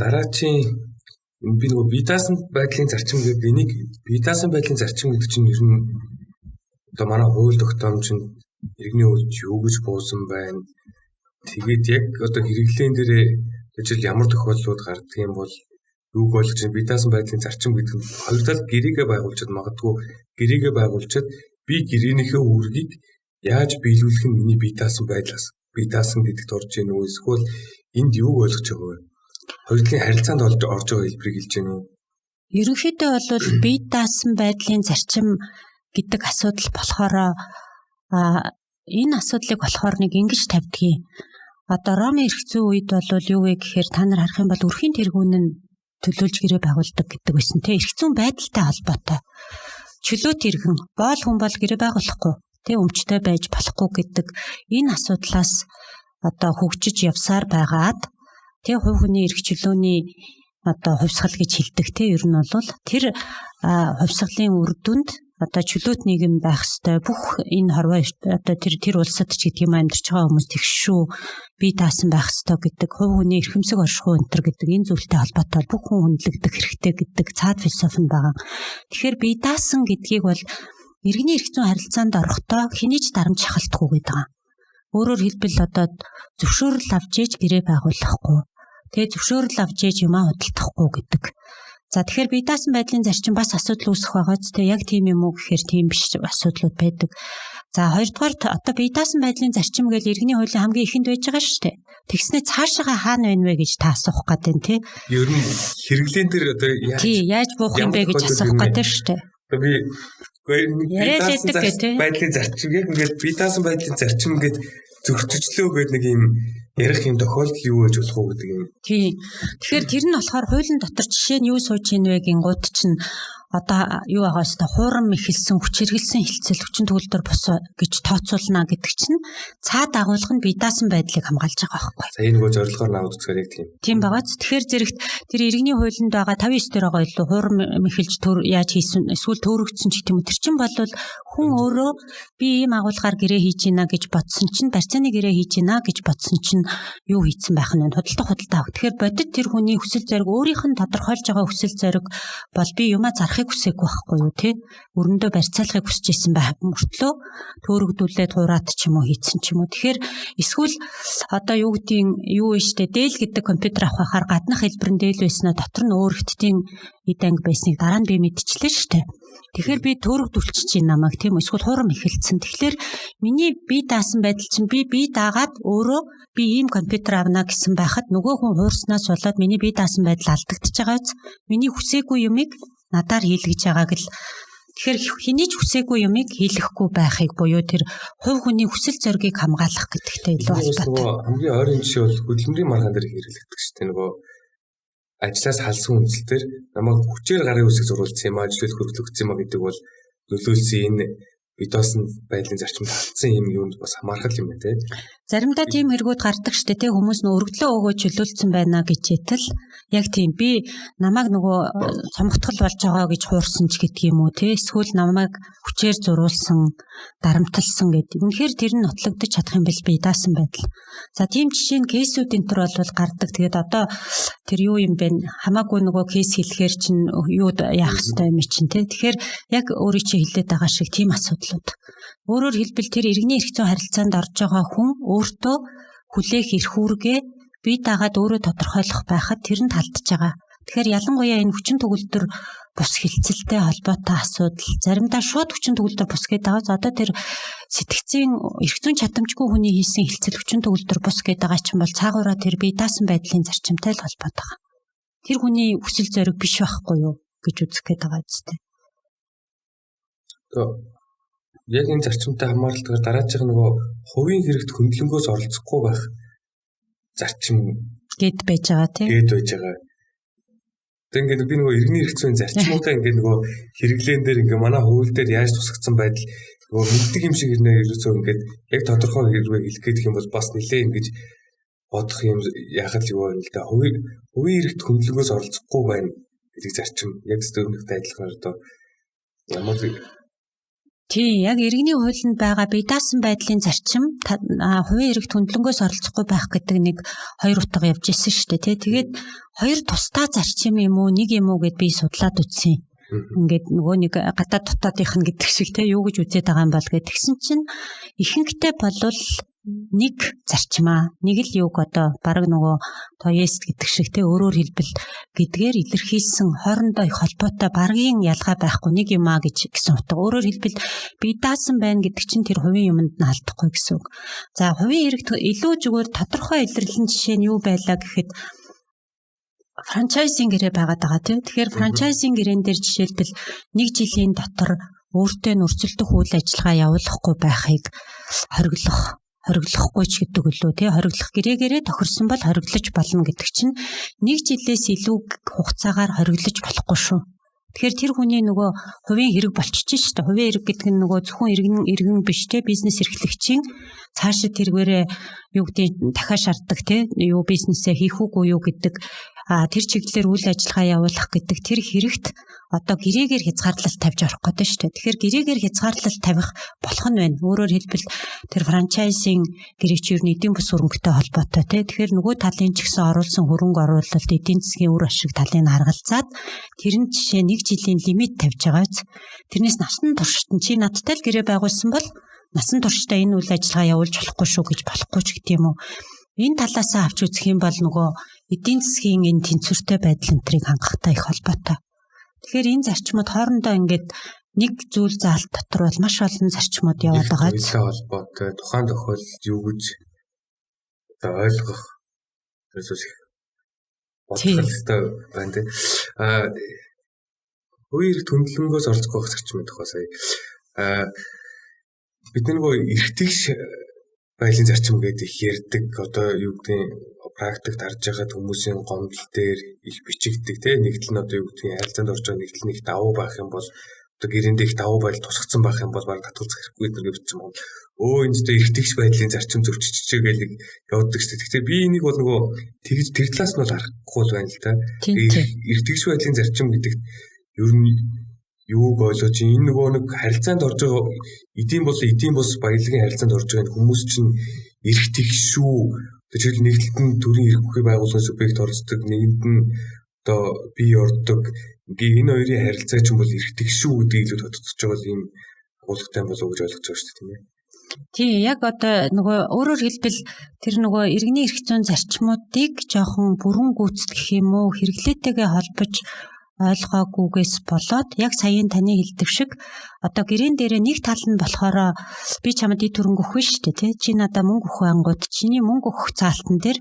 Дараачийн би нөгөө бие даасан байдлын зарчим гэдэг энийг бие даасан байдлын зарчим гэдэг чинь ер нь одоо манай хууль тогтоомжинд иргэний хувьд юу гэж буусан байна. Тэгээд яг одоо хэрэглэн дээрээ жишээл ямар тохиолдлууд гардаг юм бол юуг ойлгож бие даасан байдлын зарчим гэдэг нь хоёр талд гэрээгээ байгуулчихэд магадгүй гэрээгээ байгуулчихэд би гэрээнийхээ үүргийг яаж биелүүлэх нь миний бие даасан байдлаас бие даасан гэдэгт орж ийн үү эсвэл энд юуг ойлгож байгаа вэ? Хоёрын харилцаанд орж байгаа хэлбэрийг хэлж гэнэ үү? Ерөнхийдөө бол бие даасан байдлын зарчим гэдэг асуудал болохоор энэ асуудлыг болохоор нэг ингэж тавьдгийг. Одоо Ромын эрх зүйн үед бол юу вэ гэхээр та нар харах юм бол өрхийн тэргүүн нь төлөөлж гэрээ байгуулдаг гэдэг байсан те. Эрх зүйн байдалтай холбоотой. Чөлөөт иргэн боол хүн бол гэрээ байгуулахгүй те, өмчтэй байж болохгүй гэдэг энэ асуудлаас одоо хөгжиж явсаар байгаад тэг хувь хүний эрх чөлөөний одоо хувьсгал гэж хэлдэг те. Ер нь бол тэр хувьсгалын үр дүнд одоо чөлөөт нийгэм байх ёстой. Бүх энэ хорвоо одоо тэр улсад ч гэдэг юм амьдарч байгаа хүмүүс тэгшүү бие даасан байх ёстой гэдэг хувь хүний эрхэмсэг оршихуй энтер гэдэг энэ зүйлтэй холбоотой бүх хүн хүндлэгдэх хэрэгтэй гэдэг цаад философи нь байгаа. Тэгэхээр бие даасан гэдгийг бол иргэний эрх зүйн харилцаанд орохдоо хэний ч дарамт шахалтгүй гэдэг. Өөрөөр хэлбэл одоо зөвшөөрөл авч ээж гэрээ байгуулахгүй. Тэгээ зөвшөөрөл авч ээж юмаа худалдахгүй гэдэг. За тэгэхээр бие даасан байдлын зарчим бас асуудал үүсэх байгаа ч тэгээ яг тийм юм уу гэхээр тийм биш асуудлууд байдаг. За хоёрдугаар одоо бие даасан байдлын зарчим гэж иргэний хуулийн хамгийн ихэнд байж байгаа шүү дээ. Тэгснэ цаашаага хаана байна вэ гэж та асуух гэдэг нь тий. Ер нь хэрэглэн дээр одоо яаж буух юм бэ гэж асуух гэдэг шүү дээ. Би байдлын зарчим яг ингээд бие даасан байдлын зарчим ингээд зөрчилчлөө гэдэг нэг юм ярих юм тохиолдол юу гэж болох уу гэдэг юм. Тий. Тэгэхээр тэр нь болохоор хуулийн дотор жишээ нь юу сууж ийн вэ гингууд чинь одоо юу байгаа ч та хуурам ихэлсэн хүчиргэлсэн хилцэл хүчин төгөлдөр бус гэж тооцоолно гэдэг чинь цаад агуулга нь бие даасан байдлыг хамгаалж байгаа байхгүй. За энэ нөгөө зорилгоор наваад үзгээр яг тийм. Тийм байгаа ч тэгэхээр зэрэгт тэр иргэний хуулинд байгаа 59 дээр байгаа илүү хуурам ихэлж яаж хийсэн эсвэл төөрөгдсөн ч гэх юм. Тэр чинь бол хүн өөрөө би ийм агуулгаар гэрээ хийж гинэ гэж бодсон чинь барьцааны гэрээ хийж гинэ гэж бодсон чинь юу хийцэн байх нь худалдаа авах. Тэгэхээр бодит тэр хүний хүсэл зориг өөрийнх нь тодорхойлж байгаа хүсэл зориг бол би юмаа зарахыг хүсээгүй байхгүй юу тий. Өрөндөө барьцаалахыг хүсэж исэн байх мөртлөө төөрөгдүүлээд хураад ч юм уу хийцэн ч юм уу. Тэгэхээр эсвэл одоо юу гэдгийг юу вэ штэ дээл гэдэг компьютер авахаар гаднах хэлбэр нь дээл байснаа дотор нь өөр хиттийн эд анги байсныг дараа нь би мэдчихлээ штэ. Тэгэхээр би төөрөгдүүлчих чинь намайг тийм эсвэл хурам ихэлцэн. Тэгэхээр миний бие даасан байдал чинь би даагаад өөрөө би ийм компьютер авна гэсэн байхад нөгөө хүн хуурснаас болоод миний бие даасан байдал алдагдчихж байгааз миний хүсээгүй юмыг надаар хийлгэж байгааг л тэгэхээр хэний ч хүсээгүй юмыг хийлгэхгүй байхыг буюу тэр хувь хүний хүсэл зоригийг хамгаалах гэдэгтэй илүү холбоотой. Хамгийн ойрын жишээ бол хөдөлмөрийн маргаан дээр хэрэглэгдэх шүү дээ. Нөгөө ажлаас халсан үнэлтээр намайг хүчээр гарын үсэг зурулсан юм ажлыг хөрвүүлэгдсэн юм гэдэг бол нөлөөлсөн энэ бие даасан байдлын зарчимд алдсан юм юунд бас хамаархал юм байна те. Заримдаа тийм хэрэгүүд гардаг штэ те хүмүүс нөө өргөдлөө өгөө чөлөөлсөн байна гэж итэл яг тийм би намайг нөгөө цомгтгол болж байгаа гэж хуурсан ч гэдэг юм уу те эсвэл намайг хүчээр зурулсан дарамтлсан гэдэг. Үнэхээр тэр нь нотлогдож чадах юм бэл бие даасан байдал. За тийм жишээ нь кейсүүд энэ төр бол гардаг. Тэгээд одоо тэр юу юм бэ? Хамаагүй нөгөө кейс хэлэхээр чинь юу яах ёстой юм чинь те. Тэгэхээр яг өөрийн чи хэлээд байгаа шиг тийм асуудлууд. Өөрөөр хэлбэл тэр иргэний эрх зүйн харилцаанд орж байгаа хүн өөртөө хүлээх эрх үүргээ бие даагаад өөрөө тодорхойлох байхад тэр нь талдж байгаа. Тэгэхээр ялангуяа энэ хүчин төгөлдөр бус хилцэлтэй холбоотой асуудал заримдаа шууд хүчин төгөлдөр бус гэдэг байгаа. Одоо тэр сэтгцийн эрх зүйн чадамжгүй хүний хийсэн хилцэл хүчин төгөлдөр бус гэдэг байгаа ч юм бол цаагаараа тэр бие даасан байдлын зарчимтай л холбоотой байгаа. Тэр хүний хүсэл зориг биш байхгүй юу гэж үзэх гээд байгаа үстэй. Яг энэ зарчимтай хамааралтаар дараачих нөгөө хувийн хэрэгт хөндлөнгөөс оролцохгүй байх зарчим гээд байж байгаа тийм. Гээд байж байгаа. тэг ингээд би нөгөө иргэний эрх зүйн зарчмуудаа ингээд нөгөө хэрэглэн дээр ингээд манай хууль дээр яаж тусгацсан байдал нөгөө мэддэг юм шиг ирнэ ерөөсөө ингээд яг тодорхой хэрвээ хэлэх гэдэг юм бол бас нэлээ ингэж бодох юм яхад юу байна л да. Хувийн эрхт хөндлөнгөөс оролцохгүй байна гэдэг зарчим яг зөвхөнтэй адилхан одоо ямар тий, яг иргэний хуулинд байгаа бие даасан байдлын зарчим хувийн эрхт хөндлөнгөөс оролцохгүй байх гэдэг нэг 2 утга явж ирсэн шүү дээ, тий. Тэгээд 2 тусдаа зарчим юм уу, нэг юм уу гэд би судлаад үзсэн. Ингээд нөгөө нэг гадаад дотоодынх нь гэдэг шиг тий юу гэж үзээд байгаа юм бол тэгсэн чинь ихэнхдээ болвол нэг зарчмаа нэг л юг одоо баг нөгөө тоест гэдэг шиг тий өөрөөр хэлбэл гэдгээр илэрхийлсэн хоорондоо их холбоотой багийн ялгаа байхгүй нэг юм а гэсэн утга. Өөрөөр хэлбэл бие даасан байна гэдэг чинь тэр хувийн юмд нь алдахгүй гэсэн үг. За хувийн эрхт илүү зүгээр тодорхой илэрлэн жишээ нь юу байлаа гэхэд франчайзинг гэрээ байгаад байгаа тийм. Тэгэхээр франчайзинг гэрээн дээр жишээлбэл 1 жилийн дотор өөртөө нөрсөлдөх үйл ажиллагаа явуулахгүй байхыг хориглохгүй ч гэдэг үлээ тий хориглох гэрээгээрээ тохирсон бол хориглож болно гэдэг чинь 1 жилээс илүү хугацаагаар хориглож болохгүй шүү. Тэгэхээр тэр хүний нөгөө хувийн хэрэг болчихж шүү дээ. Хувийн хэрэг гэдэг нь нөгөө зөвхөн иргэн биш тий бизнес эрхлэгчийн цаашид тэргээрээ юу гэдэг дахиад шаарддаг тий юу бизнесээ хийх үгүй юу гэдэг тэр чиглэлээр үйл ажиллагаа явуулах гэдэг тэр хэрэгт одоо гэрээгээр хязгаарлалт тавьж орох гэдэг шүү дээ. Тэгэхээр гэрээгээр хязгаарлалт тавих болох нь байна. Өөрөөр хэлбэл тэр франчайзинг гэрээч юу эдийн бус хөрөнгөтэй холбоотой тий. Тэгэхээр нөгөө талын ч гэсэн оруулсан хөрөнгө оруулалт эдийн засгийн үр ашиг талыг харгалзаад тэр нь жишээ 1 жилийн лимит тавьж байгаач. Тэрнээс насан туршид чи надтай л гэрээ байгуулсан бол насан туршдаа энэ үйл ажиллагаа явуулж болохгүй шүү гэж болохгүй ч гэдэг юм уу. Энэ талаасаа авч үзэх юм бол нөгөө эдийн засгийн энэ тэнцвэртэй байдал энтрийг хангахтай их холбоотой. Тэгэхээр энэ зарчмууд хоорондоо ингээд нэг зүйл заалт дотор бол маш олон зарчмууд яваад байгаа. Үүнтэй холбоотой тухайн тохиолдолд юу гэж одоо ойлгох тэрсээс их бодох хэрэгтэй байна тийм. Хувийн эрхт хөндлөнгөөс оролцох байх зарчмын тухай сая бид нөгөө эрхтгийш байлын зарчим гэдэг их ярьдаг одоо юу гэдэг практикт харж байгаа хүмүүсийн гомдол дээр их бичигддэг тийм нэгдэл нь одоо юу гэдэг харилцаанд орж байгаа нэгдэл нь их давуу байх юм бол одоо гэрэндээ их давуу байдал тусгацсан байх юм бол баг татгалзах хэрэггүй гэдэг бичсэн юм. Энэ ч эрхтгийш байдлын зарчим зөрчиж гээл явуулдаг шүү дээ. Гэхдээ би энийг бол нөгөө тэгж тэр талаас нь бол харахгүй л байна л да. Эрхтгийш байдлын зарчим гэдэг ер нь юуг ойлгож энэ нөгөө нэг харилцаанд орж байгаа эдийн бус баялагын харилцаанд орж байгаа хүмүүс чинь эрхтгийш шүү. Тэгвэл нэгдэлтэн төрийн эрхгүй байгууллагын субъект орцдог нэгэнд нь одоо бие ордог энэ хоёрын харилцаа чинь бол эрхтгийш шүү гэдэг илүү тодтогдож байгаа юм агуулгатай болов уу гэж ойлгож байгаа шүү дээ тийм ээ. Тий, яг одоо нөгөө өөрөөр хэлбэл тэр нөгөө иргэний эрх зүйн зарчмуудыг жоохон бүрэн гүйцэтгэх юм уу хэрэглээтэйгээ холбож ойлгоогүйгээс болоод яг саяын таны хэлдэг шиг одоо гэрэн дээрээ нэг тал нь болохоор би чамд ий төрөнгө өгөх шүү дээ тий чи надаа мөнгө өгөх ангууд чиний мөнгө өгөх заалтан дээр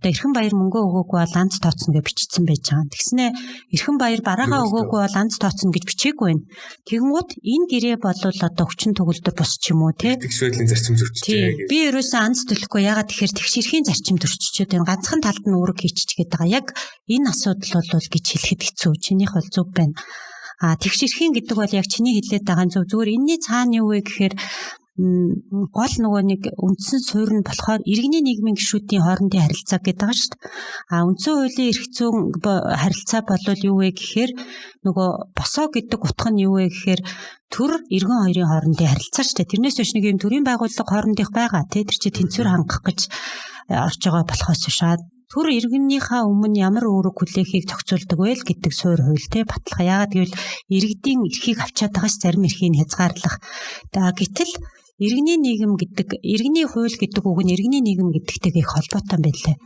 одоо эрхэн баяр мөнгө өгөөгүй бол анз тооцно гэж бичсэн байж байгаа. Тэгснэ эрхэн баяр бараагаа өгөөгүй бол анз тооцно гэж бичээгүй байна. Тэгэнгუთ энэ гэрээ болвол одоо хүчин төгөлдөр бос ч юм уу тий тэгш байдлын зарчим зөрчиж байгаа. Би ерөөсөө анз төлөхгүй ягаад тэгэхээр тэгш эрхийн зарчим зөрчиж байна. Ганцхан талд нь үүрэг хийчихгээд байгаа. Яг энэ асуудал бол гэж хэлэхэд хэцүү. Чинийх бол зөв байна. Тэгш эрхийн гэдэг бол яг чиний хэлээд байгаа зөв. Зүгээр энэний цаана юу вэ гэхээр гол нөгөө нэг үндсэн суурь нь болохоор иргэний нийгмийн гишүүдийн хоорондын харилцаа гэдэг байгаа шүү дээ. Үндсэн хуулийн эрх зүйн харилцаа бол юу вэ гэхээр нөгөө босоо гэдэг утга нь юу вэ гэхээр төр иргэн хоёрын хоорондын харилцаа шүү дээ. Тэрнээс биш нэг юм төрийн байгууллага хоорондынх байгаа тий тэр чинь тэнцвэр хангах гэж орж байгаа болохоос шаад төр иргэнийхээ өмнө ямар үүрэг хүлээхийг зохицуулдаг вэ гэдэг суурь хууль тий баталгаа. Яагаад гэвэл иргэдийн эрхийг авчаад байгаас зарим эрхийг хязгаарлах. Гэтэл иргэний нийгэм гэдэг иргэний хууль гэдэг үг нь иргэний нийгэм гэдэгтэйг их холбоотой юм байлаа.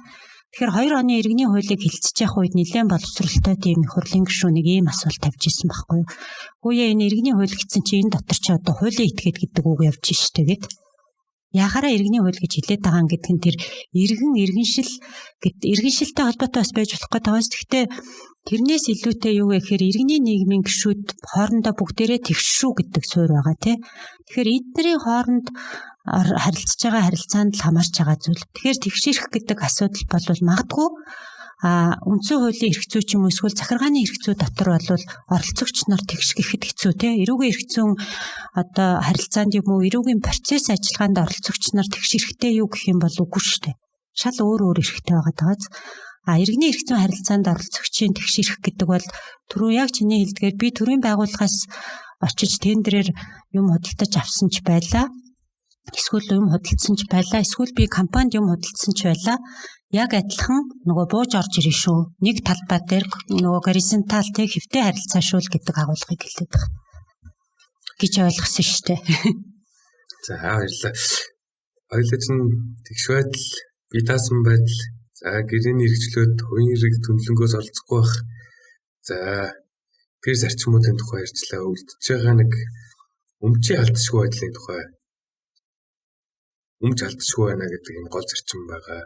Тэгэхээр 2 оны иргэний хуулийг хилцэж явах үед нэлээд боловсролтой тийм их хурлын гишүүнийг ийм асуулт тавьж ирсэн байхгүй юу? Гүйе энэ иргэний хууль гэсэн чинь энэ дотор чи одоо хуулийн этгээд гэдэг үг явж штэ гэд. Яхаараа иргэний хууль гэж хэлээд байгаа юм гэдэг нь тэр иргэншилтэй холбоотой бас байж болох гэдэг байна. Гэхдээ тэрнээс илүүтэй юу вэ гэхээр иргэний нийгмийн гишүүд хоорондоо бүгдээрээ тэгш шүү гэдэг суурь байгаа тий. Тэгэхээр эднэрийн хооронд харилцаж байгаа харилцаанд л хамаарч байгаа зүйл. Тэгэхээр тэгшэрх гэдэг асуудал бол магадгүй үндсэн хуулийн эрх зүй ч юм уу эсвэл захиргааны эрх зүй дотор бол оролцогч нар тэгш гэхэд хэцүү те. Эрүүгийн эрх зүйн одоо харилцаанд юм уу эрүүгийн процесс ажиллагаанд оролцогч нар тэгш эрхтэй юу гэх юм бол үгүй шүү дээ. Шал өөр эрхтэй байгаа дагааз. Иргэний эрх зүйн харилцаанд оролцогчийн тэгш эрх гэдэг бол түрүү яг чиний хэлдгээр би төрийн байгууллагаас очиж тендерээр юм худалдаж авсан ч байлаа. Эсвэл юм худалдсан ч байлаа. Эсвэл би компанид юм худалдсан ч байлаа. Яг адилхан нөгөө бууж орж ирнэ шүү. Нэг талбай дээр нөгөө горизонтал тэг хэвтэй харилцаа шүүл гэдэг агуулгыг хэлээд байгаа. Гэж ойлгосон шүү дээ. За баярлалаа. Хоёулаа чинь тэгш байдал, бие даасан байдал, за гэрээний хэрэгчлөөд хувийн хэрэг төлөвлөнгөөс олцохгүй байх. За тэр зарчмуудын тухай ярьчлаа. Үлдчихэж байгаа нэг өмчийн алдшгүй байдлын тухай. Өмч алдшгүй байна гэдэг энэ гол зарчим байгаа.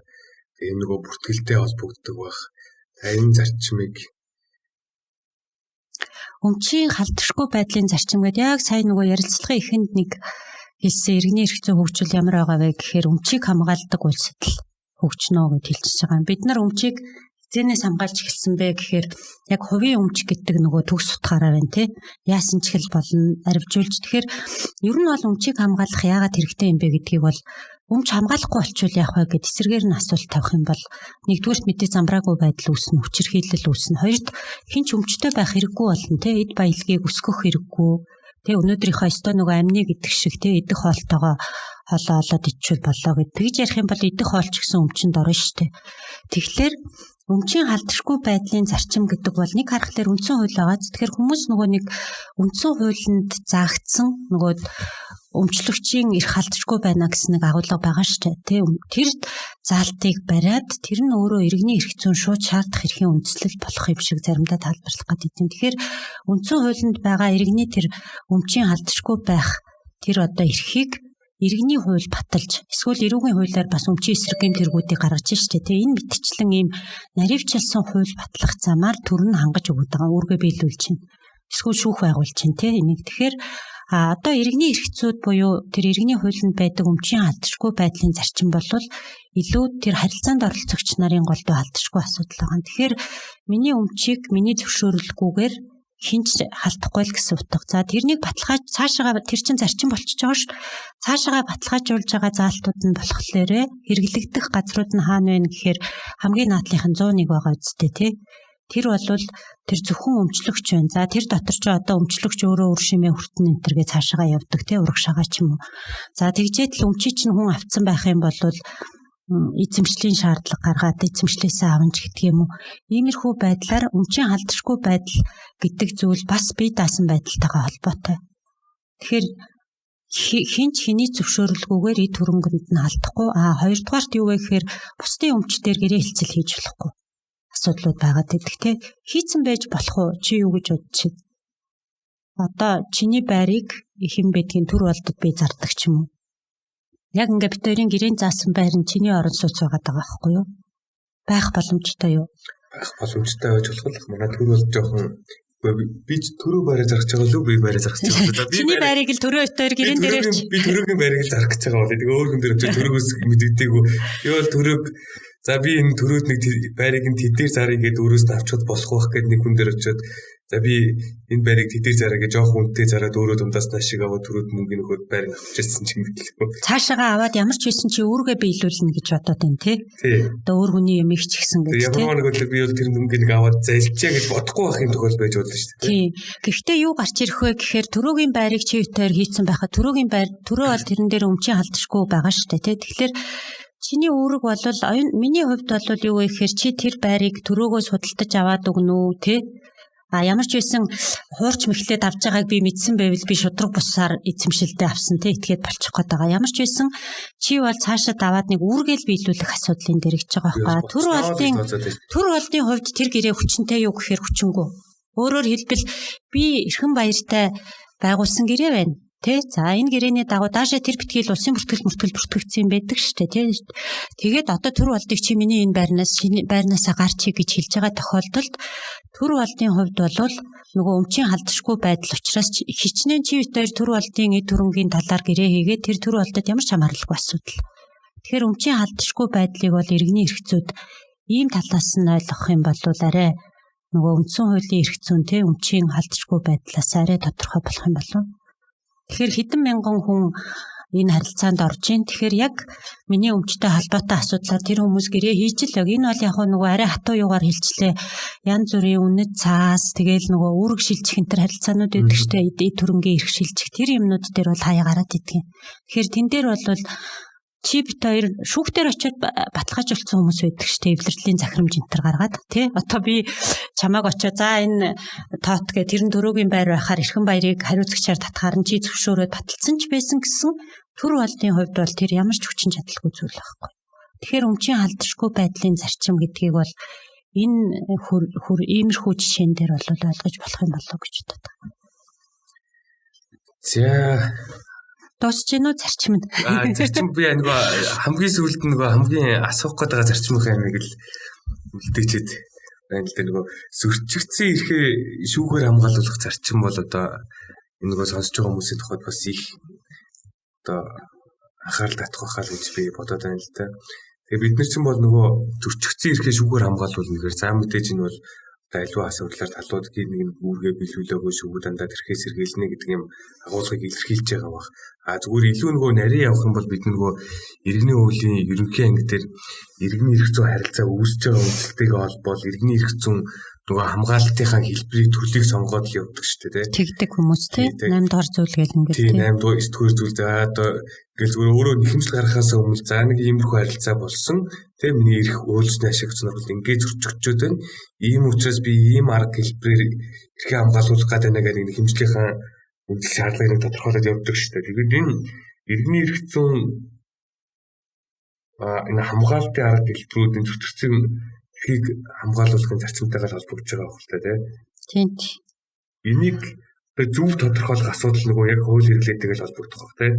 Тэгээ нөгөө бүртгэлтэй холбогддог байх. За энэ зарчмыг өмчийн халдшгүй байдлын зарчим гэдэг яг сайн нөгөө ярилцлагын эхэнд нэг хэлсэн иргэний эрх зүй хөгжил ямар байгаа вэ гэхээр өмчийг хамгаалдаг улсад л хөгжнө гэж хэлчихэж байгаа. Бид нар өмчийг хизээнээс хамгаалж эхэлсэн бэ гэхээр яг хувийн өмч гэдэг нөгөө төгс утгаараа байна те. Яасан ч хэл болно арвжуулж. Тэгэхээр ер нь бол өмчийг хамгаалах яагаад хэрэгтэй юм бэ гэдгийг бол өмч хамгаалахгүй болчвол яах вэ гэд эсрэгээр нь асуулт тавих юм бол нэгдүгээрт мэдээ замбраагүй байдал үүснэ, хүчирхийлэл үүснэ. Хоёрт хинч өмчтэй байх хэрэггүй болно те. Эд баялагийг өсгөх хэрэггүй. Тэ өнөөдрийнхөө өстой нөгөө амны гэдэг шиг те идэх хоолтойгоо холоо олоод ичвэл болоо гэд. Тэгж ярих юм бол идэх хоолч гэсэн өмчөнд орно шүү дээ. Тэгэхээр өмчийн халдшгүй байдлын зарчим гэдэг бол нэг харахаар үндсэн хууль байгаа. Тэгэхээр хүмүүс нөгөө нэг үндсэн хуулинд заагдсан нөгөө өмчлөгчийн эрх халдшгүй байна гэсэн нэг агуулга байгаа шүү дээ. Тэр заалтыг бариад тэр нь өөрөө иргэний эрх зүйн шууд шаардах эрхийн үндслэл болох юм шиг заримдаа тайлбарлах гэдэг юм. Тэгэхээр үндсэн хуулинд байгаа иргэний тэр өмчийн халдшгүй байх тэр одоо эрхийг иргэний хууль баталж эсвэл эрүүгийн хуулиар бас өмчийн эсрэг гэмтэргүүдийг гаргаж штэ. Тэгээ энэ мэтчлэн ийм наривчилсан хууль батлах замаар төр нь хангаж өгöd байгаа. Үүргээ биелүүлж чинь. Эсвэл шүүх байгуулж чинь те энийг. Тэгэхээр одоо иргэний эрх зүйд буюу тэр иргэний хуулинд байдаг өмчийн халдшгүй байдлын зарчим болвол илүү тэр харилцаанд оролцогч нарын голдуу халдшгүй асуудал байгаа. Тэгэхээр миний өмчийг миний зөвшөөрлгүйгээр хинч халтахгүй л гэсэн утга. За тэрнийг баталгааж цаашаа тэр чин зарчим болчихж байгаа ш. Цаашаа баталгаажуулж байгаа заалтууд нь болохоор хэрэглэгдэх газрууд нь хаана вэ гэхээр хамгийн наадлынх нь 101 байгаа үстэй тий. Тэр болвол тэр зөвхөн өмчлөгч байна. За тэр дотор ч одоо өмчлөгч өөрөө үр шимээ хүртэн энтергээ цаашаа явдаг тий ураг шагаа ч юм уу. За тэгжээд л өмчий чинь хүн авцсан байх юм бол эзэмшлийн шаардлага гаргаад эзэмшлээсээ аванч гэдэг юм уу. Иймэрхүү байдлаар өмчийн халдшгүй байдал гэдэг зүйл бас бие даасан байдалтайгаа холбоотой. Тэгэхээр хинч хэний зөвшөөрлгүйгээр эд хөрөнгөнд нь алдахгүй. Хоёрдугаарт юу вэ гэхээр бусдын өмч дээр гэрээ хэлцэл хийж болохгүй асуудлууд байгаад байдаг те. Хийцэн байж болох уу? Чи юу гэж бодчих? Одоо чиний байрыг хэн бэдгийн төр болдод би зардаг ч юм уу. Яг ингээ бид хоёрын гэрээнд заасан байр нь чиний орон сууц байгаа даа байхгүй юу? Байх боломжтой юу? Байх боломжтой байж болох. Манай төр бол жоохон би ч төрөө байраа зарах гэж байгаа л би байраа зарах гэж байгаа. Чиний байрыг л төрөө өтөр гэрэн дээр би төрөөгийн байрыг л зарах гэж байгаа бол тэгээ өөр хүн дээр очиж төрөөгөөс мэддэггүй. Би бол төрөөг за би энэ төрөөд нэг байрыг нь тэдээр зарыг гэдээ өөрөөсөө авчод болох байх гэд нэг хүн дээр очиод за би энэ байрыг тэдээр зараа гэж жоох үнэтэй зараад өөрөө дундаас наашиг аваад төрөөд мөнгө нөхөд байр авчихсан ч юм гэлээ. Цаашаага аваад ямар ч байсан чи үүргээ биелүүлнэ гэж бодоод байна тий. Одоо өөр хүний юм их ч гэсэн гэж тий. Ямар нэг бол би бол тэр мөнгөнийг аваад зайлчаа гэж бодохгүй байхын тохиол байж болно шүү дээ. Тий. Гэхдээ юу гарч ирэх вэ гэхээр төрөөгийн байрыг чи өтөр хийцэн байхад төрөөгийн байр төрөө бол тэрэн дээр өмчийн халдшгүй байгаа шүү дээ тий. Тэгэхээр чиний үүрэг бол миний хувьд бол юу вэ гэхээр чи тэр байрыг төрөөгөөс худалдаж аваад өгнө үү тий. Ямар ч байсан хуурч мэхлээд авч байгааг би мэдсэн байвал би шудраг бусаар эзэмшилдээ авсан те итгээд болчих гээд байгаа. Ямар ч байсан чи бол цаашаа даваад нэг үүргээл биелүүлэх асуудлын дээр гэж байгаа байхгүй. Төр болдын хувьд тэр гэрээ хүчнтэй юу гэхээр хүчингүү. Өөрөөр хэлбэл би эрхэн баяртай байгуулсан гэрээ байна. Тэ за энэ гэрээний дагуу даашаа тэр битгийл улсын бүртгэгдсэн байдаг шүү дээ тий. Тэгээд одоо төр болдыг чи миний энэ байрнаасаа гарчий гэж хэлж байгаа тохиолдолд төр болдын хувьд бол нөгөө өмчийн халдшгүй байдал учраас хичнээн чи хоёр төр болдын эд хөрөнгийн талаар гэрээ хийгээд тэр төр болдод ямар ч хамааралгүй асуудал. Тэгэхээр өмчийн халдшгүй байдлыг бол иргэний эрх зүйд ийм талаас нь ойлгох юм бол арай нөгөө үндсэн хуулийн эрх зүйн те өмчийн халдшгүй байдлаас арай тодорхой болох юм болов. Тэгэхээр хэдэн мянган хүн энэ харилцаанд орж ийн. Тэгэхээр яг миний өмчтэй холбоотой асуудлаар тэр хүмүүс гэрээ хийж л энэ бол яг нөгөө арай хатуу юугаар хэлчлээ. Янз бүрийн үнэт цаас тэгэл нөгөө үүрэг шилжих энэ төр харилцаанууд байдаг штэ. Эд төрөнгийн эрх шилжих тэр юмнууд дээр бол хаяа гараад идэгин. Тэгэхээр тэн дээр бол чи бит хоёр шүүхтэр очиод баталгааж болсон хүмүүс байдаг штэ. Эвлэрлийн захирамж энтер гаргаад тий. Одоо би чамааг очиод за энэ тоот гэ тэрэн төрөөгийн байр байхаар эрхэм баярыг хариуцагчаар татгаар нь чи зөвшөөрөөд баталсан ч байсан гэсэн төр болдын хувьд бол тэр ямар ч хүчин чадалгүй зүйл байхгүй. Тэгэхээр өмчийн халдшгүй байдлын зарчим гэдгийг бол энэ иймэрхүү жишээн дээр бол ойлгож болох юм болов гэж боддог. За дуусч гэнэ үү зарчим нь? Зарчим би нөгөө хамгийн сүүлд нөгөө хамгийн асуух гээд байгаа зарчмынхаа ямиг л үлдээчихэд байна л да. Нөгөө зөрчигдсөн эрхээ шүүхээр хамгаалуулах зарчим бол одоо энэ нөгөө сонсож байгаа хүмүүсийн тухайд бас их одоо анхаарал татах байхаа л гэж би бодоод байна л да. Тэгээ бид нар чинь бол нөгөө зөрчигдсөн эрхээ шүүхээр хамгаалуулна гэхээр за мэдээж энэ бол альва асуудлаар талуудгийн нэг үүргээ биелүүлээгүй шүүгүүд дандаа тэрхээс сэргийлнэ гэдэг юм агуулгыг илэрхийлж байгаа бах. Зүгээр илүү нөгөө нарийн явах юм бол бид нөгөө иргэний хуулийн ерөнхий анги дээр иргэний эрх зүйн харилцаа үүсэж байгаа үйлдэлтэйгээ холбоол иргэний эрх зүйн нөгөө хамгаалтынхаа хэлбэрийг төрлийг сонгоод л явдаг шүү дээ. Тэгдэг хүмүүс тий 8 дугаар зүйл гэл ингээд тий 8 дугаар 9 дугаар зүйл за одоо ингээл зүгээр өөрөө нэхэмжил гаргахаас өмнө за нэг иймэрхүү харилцаа болсон тий миний эрх үйлсний ашиг сонирхол ингээд зөрчигдөж байна. Ийм учраас би ийм арга хэлбэрээр эрхээ хамгаалуулах гэдэг нэг нэхэмжлийнхаа үндэл шаардлагыг тодорхойлоод явдаг шүү дээ. Тэгээд энэ иргэний эрх зүйн энэ хамгаалтын арга хэлбэрүүдийн зөрчигдсөн эрхийг хамгаалуулахын зарчимтайгаар холбогдож байгаа байх л та тийм. Энийг зөв тодорхойлох асуудал нөгөө яг хууль хэрэглээтэйгээ холбогдох байх тийм.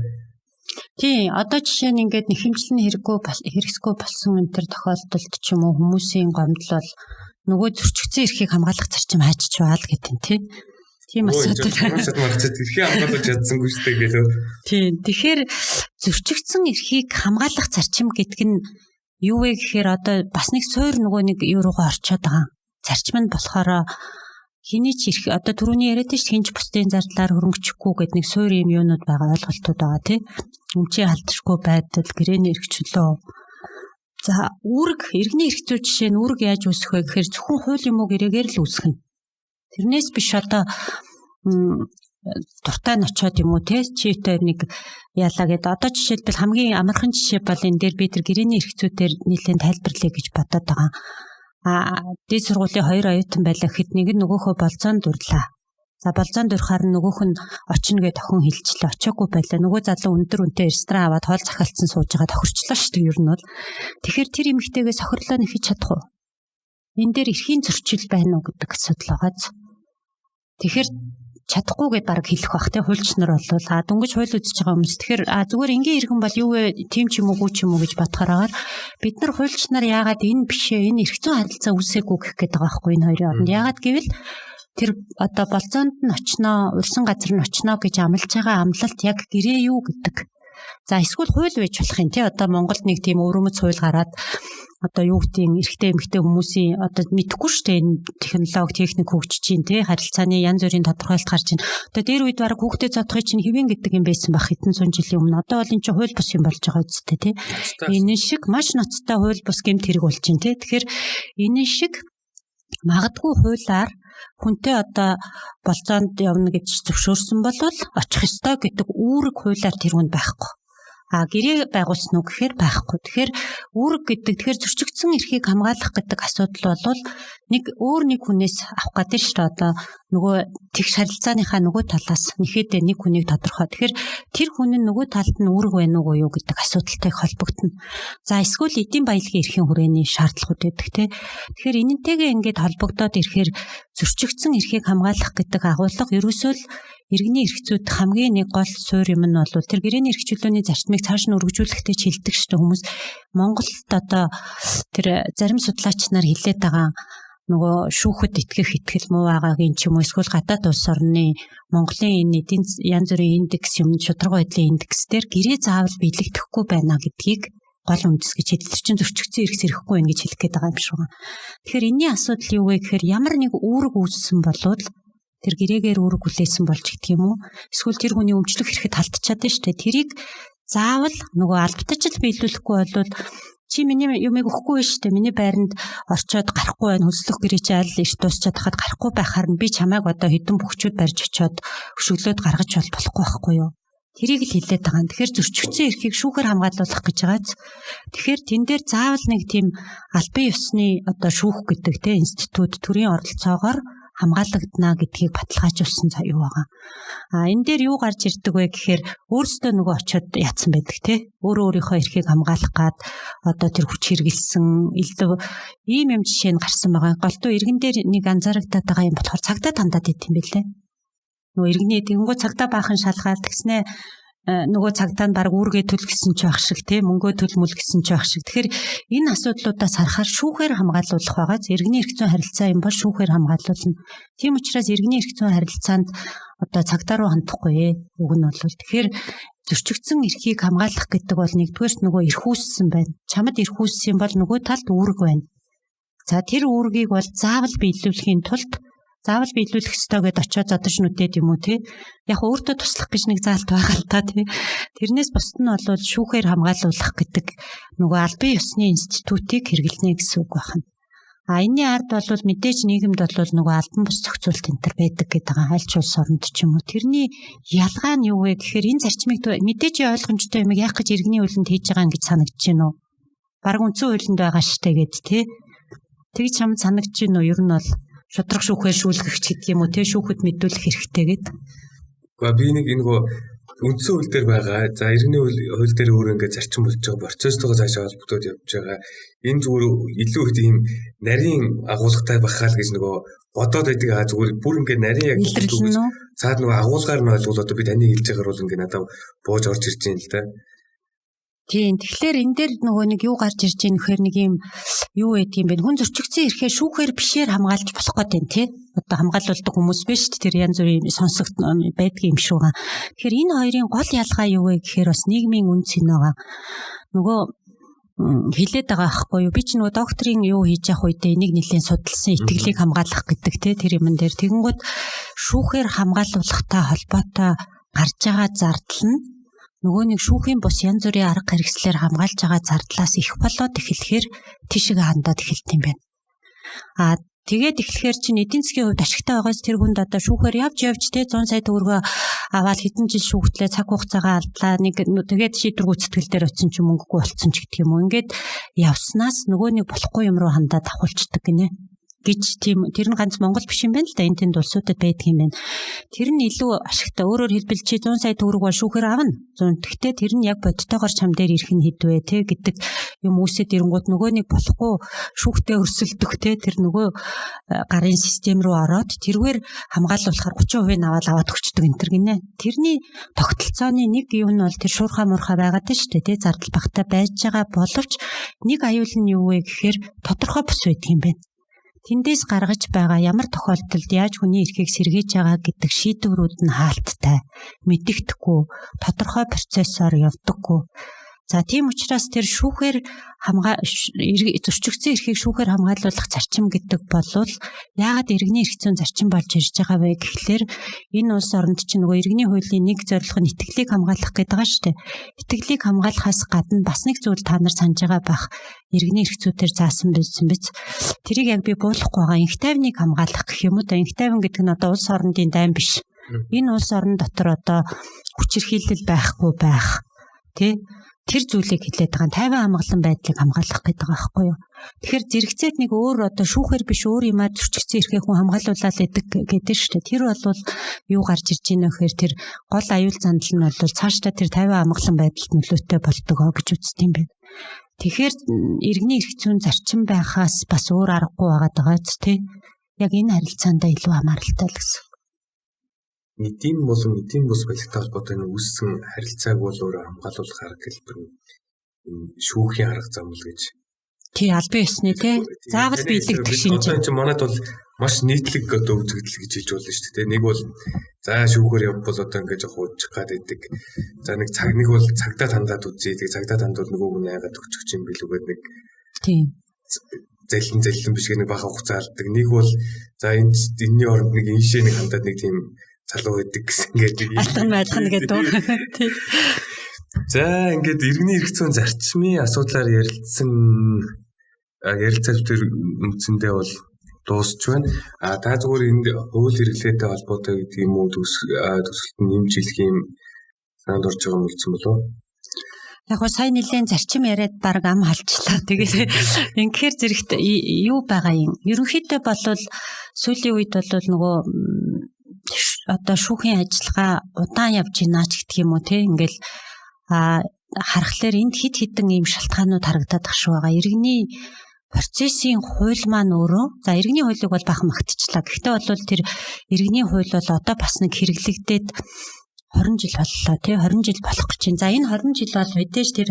Тийм, одоо жишээ нь ингээд нэхэмжлэн хэрэгсгүй болсон энэ төр тохиолдолд ч юм уу хүмүүсийн гомдол нөгөө зөрчигдсөн эрхийг хамгаалах зарчим хайчиж байгаа л гэдэг нь тийм. Тийм асуудал. Эрхийг хамгаалж чадсангүй шүү дээ гэлөө. Тийм. Тэгэхээр зөрчигдсөн эрхийг хамгаалах зарчим гэдэг нь юу вэ гэхээр одоо бас нэг суур нөгөө нэг юу руугаа орчоод байгаа. Зарчим нь болохоор хиний ч эрх одоо түрүүний яриад тийш хинж бусдын зардлаар хөрөнгөчихгүй гэдэг нэг суур юм юунууд байгаа ойлголтууд байгаа тий. Өмчийн халдшгүй байдал, гэрээний эрх чөлөө. За иргэний эрх зүй жишээ нь үүрэг яаж үүсэх вэ гэхээр зөвхөн хууль юм уу гэрээгээр л үүсэх нь. Тэрнээс биш одоо дуртай нь очиод юм уу те читэй нэг яалаа гэдэг. Одоо жишээлбэл хамгийн амархан жишээ бол энэ дээр би тэр гэрээний эрх зүйдээр нэлээд тайлбарлая гэж бодоод байгаа. Дээд сургуулийн 2 оюутан байлаа гэхэд нэг нь нөгөөхөө болцоонд дурлаа. За болцоонд дурахаар нөгөөх нь очно гэж охин хэлчихлээ. Очоогүй байлаа. Нөгөө залуу өндөр үнэтэй ресторан аваад хоол захиалцсан сууж байгаа тохирчлоо шүү дээ ер нь бол. Тэгэхээр тэр эмэгтэйгээ сохирлоо нэхэж чадах уу? Энэ дээр эрхийн зөрчил байна уу гэдэг асуудал байгааз. Тэгэхээр чадахгүй гэдээ баг хэлэх бах те хуульчнаар бол дөнгөж хууль үзэж байгаа хүмүүс тэгэхээр зүгээр энгийн иргэн бол юу вэ тийм ч юм уугүй ч юм уу гэж бодохоор бид нар хуульчнаар яагаад энэ бишээ энэ эрх зүйн харилцаа үүсээгүй гэх гээд байгаа байхгүй энэ хоёрын оронд яагаад гэвэл тэр одоо болцоонд нь очноо урьсан газар нь очноо гэж амлаж байгаа амлалт яг гэрээ юу гэдэг. За эсвэл хууль байж болох юм тий одоо Монголд нэг тийм өвөрмөц хууль гараад одоо юу гэдгийг эрэгтэй эмэгтэй хүмүүсийн одоо мэдэхгүй шүү дээ энэ технологи техник хөгжиж чинь тий харилцааны янз бүрийн тодорхойлолт гарч чинь одоо дээр үед бараг хүүхдээ зодохыг чинь хэвэн гэдэг юм байсан баг хэдэн зуун жилийн өмнө одоо бол энэ чинь хууль бус юм болж байгаа үстэй тий энэ шиг маш ноцтой хууль бус гэмт хэрэг болж чинь тий тэгэхээр энэ шиг магадгүй хуулиар хүнтэй одоо болцоонд явна гэж зөвшөөрсөн бол очих ёстой гэдэг үүрэг хуулиар тэрүүнд байхгүй. Гэрээ байгуулсан уу гэхээр байхгүй. Тэгэхээр үүрэг гэдэг тэгэхээр зөрчигдсөн эрхийг хамгаалах гэдэг асуудал бол нэг өөр нэг хүнээс авах гэдэг шүү дээ. Одоо нөгөө тэгш харилцааныхаа нөгөө талаас нэхэд нэг хүнийг тодорхой. Тэгэхээр тэр хүн нь нөгөө талд нь үүрэг байна уу юу гэдэг асуудалтай холбогдно. За эсвэл эдийн баялагын эрхийн хүрээний шаардлагууд байдаг тий. Тэгэхээр энэнтэйгээ ингээд холбогдоод ирэхээр зөрчигдсөн эрхийг хамгаалах гэдэг агуулга ерөөсөө л иргэний эрх зүйд хамгийн нэг гол суурь юм нь бол тэр гэрээний эрх чөлөөний зарчмыг цааш нь өргөжүүлэхдээ хилдэг шүү дээ хүмүүс. Монголд одоо тэр зарим судлаач нар хэлээд байгаа нөгөө шүүхэд итгэх итгэл муу байгаагийн ч юм уу эсвэл гадаад улс орны Монголын энэ эдийн янз бүрийн индекс юм шударга байдлын индекс дээр гэрээ заавал биелэгдэхгүй байна гэдгийг гол үндэс гэж хэлдэг. Тэр чинь зөрчигдсөн эрх зэрэхгүй байх гэж хэлэх гээд байгаа юм шиг байна. Тэгэхээр энэний асуудал юу вэ гэхээр ямар нэг үүрэг үүссэн болвол тэр гэрээгээр үүрэг хүлээсэн болж гэдэг юм уу? Эсвэл тэр хүний өмчлөх хэрэгэд халтчаад байна шүү дээ. Тэрийг заавал нөгөө албатаж л биелүүлэхгүй болвол чи миний юмыг өгөхгүй шүү дээ. Миний байранд орчоод гарахгүй байх, хөслөх гэрээ чи аль эрт дуусчаад хахад гарахгүй байхаар нь би чамайг одоо хэдэн бөхчүүд барьж очиод өшөглөөд гаргаж болохгүй байхгүй юу? Тэрийг л хэлээд байгаа. Тэгэхээр зөрчигдсөн эрхийг шүүхээр хамгаалуулах гэж байгааз. Тэгэхээр тэн дээр заавал нэг тийм албан ёсны одоо шүүх гэдэг те институт төрийн оролцоогоор хамгаалагдана гэдгийг баталгаажуулсан заа юу байгаа. Энэ дээр юу гарч ирдэг вэ гэхээр өөрсдөө нөгөө очиод яатсан байдаг те. Өөрийнхөө эрхийг хамгаалах гад одоо тэр хүч хэрэгэлсэн илүү ийм юм жишээ нь гарсан байгаа. Голдуу иргэн дээр нэг анзаарагдаад байгаа юм болохоор цагдаа тандаад идэм билээ. Нөгөө иргэний тэнгуү цагдаа баахан шалгаад тэгснэ нөгөө цагдаа нь баг үүргээ төл гэсэн ч байх шиг те мөнгөө төлмөл гэсэн ч байх шиг. Тэгэхээр энэ асуудлуудаас харахаар шүүхээр хамгаалуулах байгааз иргэний эрх зүйн харилцаа юм бол шүүхээр хамгаалуулна. Тийм учраас иргэний эрх зүйн харилцаанд одоо цагдаа руу хандахгүй үг нь бол тэгэхээр зөрчигдсөн эрхийг хамгаалах гэдэг бол нэгдүгээрт нөгөө эрх үүссэн байна. Чамд эрх үүссэн бол нөгөө талд үүрэг байна. За тэр үүргийг бол заавал биелүүлэхийн тулд заавал биелүүлэх ёстой гэдээ очиод зодож нүдээд юм уу те. Яг өөртөө туслах гэж нэг заалт байгаа л та те. Тэрнээс бусд нь бол шүүхээр хамгаалуулах гэдэг нөгөө албан ёсны институтыг хэрэглэнэ гэсэн үг байна. Энэний ард бол мэдээж нийгэмд бол нөгөө албан бус зохицуулт энэ төр байдаг гэдэг байгаа альч улс оронд ч юм уу. Тэрний ялгаа нь юу вэ гэхээр энэ зарчмыг мэдээж ойлгомжтой юм яах гэж иргэний хуулинд хийж байгаа юм гэж санагдаж байна уу? Бараг үндсэн хуулинд байгаа штэ гэд те. Тэгж чамд санагдаж байна уу? Ер нь бол шудраг шүүхээр шүүлгэгч гэдэг юм уу те шүүхэд мэдүүлэх хэрэгтэй гэдэг. Гэхдээ би нэг энэ үндсэн хууль дээр байгаа. За иргэний хууль дээр өөр ингээд зарчим болж байгаа. Процесстойгоо цаашаа холбогдоод явж байгаа. Энэ зүгээр илүү их тийм нарийн агуулгатай бахаал гэж нөгөө бодоод байдаг. Зүгээр бүр ингээд нарийн яг цаад нөгөө агуулгаар нь ойлгол одоо би таны хэлж байгаагаар бол ингээд надад бууж орж ирж байна л да. Тийм. Тэгэхээр энэ дээр нөгөө нэг юу гарч ирж байгаа нөхөр нэг юм юу байдаг юм бэ? Хүн зөрчигдсөн эрхээ шүүхээр бишээр хамгаалж болох гэдэг нь тий. Одоо хамгаалуулдаг хүмүүс биш шүү дээ. Тэр янз бүрийн сонсогд байдаг юм шиг байгаа. Тэгэхээр энэ хоёрын гол ялгаа юу вэ гэхээр бас нийгмийн үнц нь байгаа. Нөгөө хилээд байгаа байхгүй юу? Би ч нөгөө докторийн юу хийж явах үедээ энийг нэлийн судалсан итгэлийг хамгаалах гэдэг тий тэр юмн дээр тэгэнгүүт шүүхээр хамгаалуулахтай холбоотой гарч байгаа зардал нь нөгөө нэг шүүхийн бус янз бүрийн арга хэрэгслээр хамгаалж байгаа зардлаас их болоод эхлэхээр тийшээ хандаад эхэлт юм байна. Тэгээд эхлэхээр чинь эдийн засгийн хувьд ашигтай байгаас тэр хүнд одоо шүүхээр явж те 100 сая төгрөгөө аваад хэдэн жил шүүхтлээ цаг хугацаагаа алдлаа нэг тэгээд шийдвэр гүйцэтгэл дээр очсон ч мөнгөгүй болцсон ч гэдэг юм уу. Ингээд явснаас нөгөө нэг болохгүй юм руу хандаад авахулцдаг гинэ. Гэж тийм тэр нь ганц Монгол биш юм байна л да энэ тэнд улсуудад байдаг юм байна. Тэр нь илүү ашигтай. Өөрөөр хэлбэл чи 100 сая төгрөг бол шүүхээр авна. Гэхдээ тэр нь яг бодтойгоор чам дээр ирэх нь хэдвэ те гэдэг юм үүсэт ирэнгүүт нөгөө нэг болохгүй шүүхтээ өрсөлдөх те тэр нөгөө гарын систем рүү ороод тэргээр хамгаалуулахаар 30% нь аваад өгчдөг энэ төр гинэ. Тэрний тогтолцооны нэг юм нь бол тэр шуурхаа муурхаа байгаад байна шүү дээ те зардал багтаа байж байгаа боловч нэг аюул нь юу вэ гэхээр тодорхой бус байдаг юм байна. Тэндээс гаргаж байгаа ямар тохиолдолд яаж хүний эрхийг сэргийж байгаа гэдэг шийдвэрүүд нь хаалттай, мэдэгдэхгүй, тодорхой процессор явдаггүй. За тийм учраас тэр шүүхээр зөрчигдсөн эрхийг шүүхээр хамгаалуулах зарчим гэдэг болвол яагаад иргэний эрх зүйн зарчим болж ирж байгаа вэ гэхлээр энэ улс оронд чинь нөгөө иргэний хуулийн нэг зорилго нь итгэлийг хамгаалах гэдэг байгаа шүү дээ. Итгэлийг хамгаалахаас гадна бас нэг зүйл та нар санаж байгаа бах иргэний эрх зүйдээр заасан биз. Тэрийг яг би буулгахгүй байгаа инх тайвныг хамгаалах гэх юм уу да. Инх тайван гэдэг нь одоо улс орондын дайн биш. Энэ улс орон дотор одоо хүчирхийлэл байхгүй байх тий тэр зүйлийг хэлээд байгаа 50 хамгаалсан байдлыг хамгаалах гэдэг байгаа байхгүй юу. Тэгэхээр зэрэгцээд нэг өөр одоо шүүхээр биш өөр юмаа зөрчигдсөн эрхээ хүн хамгаалуулаад идэг гэдэг шүү дээ. Тэр бол юу гарч ирж байна вэхээр тэр гол аюул зандал нь бол цаашдаа тэр 50 хамгаалсан байдалд нөлөөтэй болдог гэж үздэг юм байна. Тэгэхээр иргэний эрх зүйн зарчим байхаас бас өөр аргагүй байгаа ч тий. Яг энэ харилцаанд илүү хамааралтай л гэсэн. Эдийн болон эдийн бус баялагтай холбоотой үүссэн харилцааг бол өөрөө хамгаалуулах арга хэлбэр нь шүүхийн арга зам л гэж тий албан ёсны тий заавал биелэгдэх шинж. Одоо энэ манайд бол маш нийтлэг одоо үзэгдэл гэж хэлж болно шүү дээ. Нэг бол за шүүхээр явбал одоо ингээд жоох уучих гад идэг. За нэг бол цагдаа тандаад үзье. Тэг цагдаа тандвал нөгөө хүн яагаад өгчих юм бэл үгээд нэг тий зэлэн биш нэг бага хугацаа алдаг. Нэг бол за энэний оронд нэг иншээ нэг хандаад нэг тийм залуу байдаг гэсэн ингээд алхан гэдэг үү. Тий. За ингээд иргэний эрх зүйн зарчмын асуудлаар ярилцаж тэр үндсэндээ бол дуусч байна. Та зүгээр энд хууль хэрэглээтэй холбоотой гэдэг юм уу төсөлт нь нэмжлэх юм санд орж байгаа юм үлдсэн болов уу? Яг гоо сайн нэлийн зарчим яриад баг ам халчлаа. Тэгээд инхээр зэрэгт юу байгаа юм. Ерөнхийдөө болвол сүүлийн үед бол нөгөө одоо шүүхийн ажиллагаа удаан явж байна ч гэдэг юм уу те ингээл харахаар энд хид хідэн ийм шалтгаанууд харагдаад ах шүү байгаа. Иргэний процессын хууль маань өөрөө за иргэний хуулийг бол бахан магтчихлаа. Гэхдээ бол тэр иргэний хууль бол одоо бас нэг хэрэглэгдээд 20 жил боллоо тий 20 жил болох гэж байна. За энэ 20 жил бол мэдээж тэр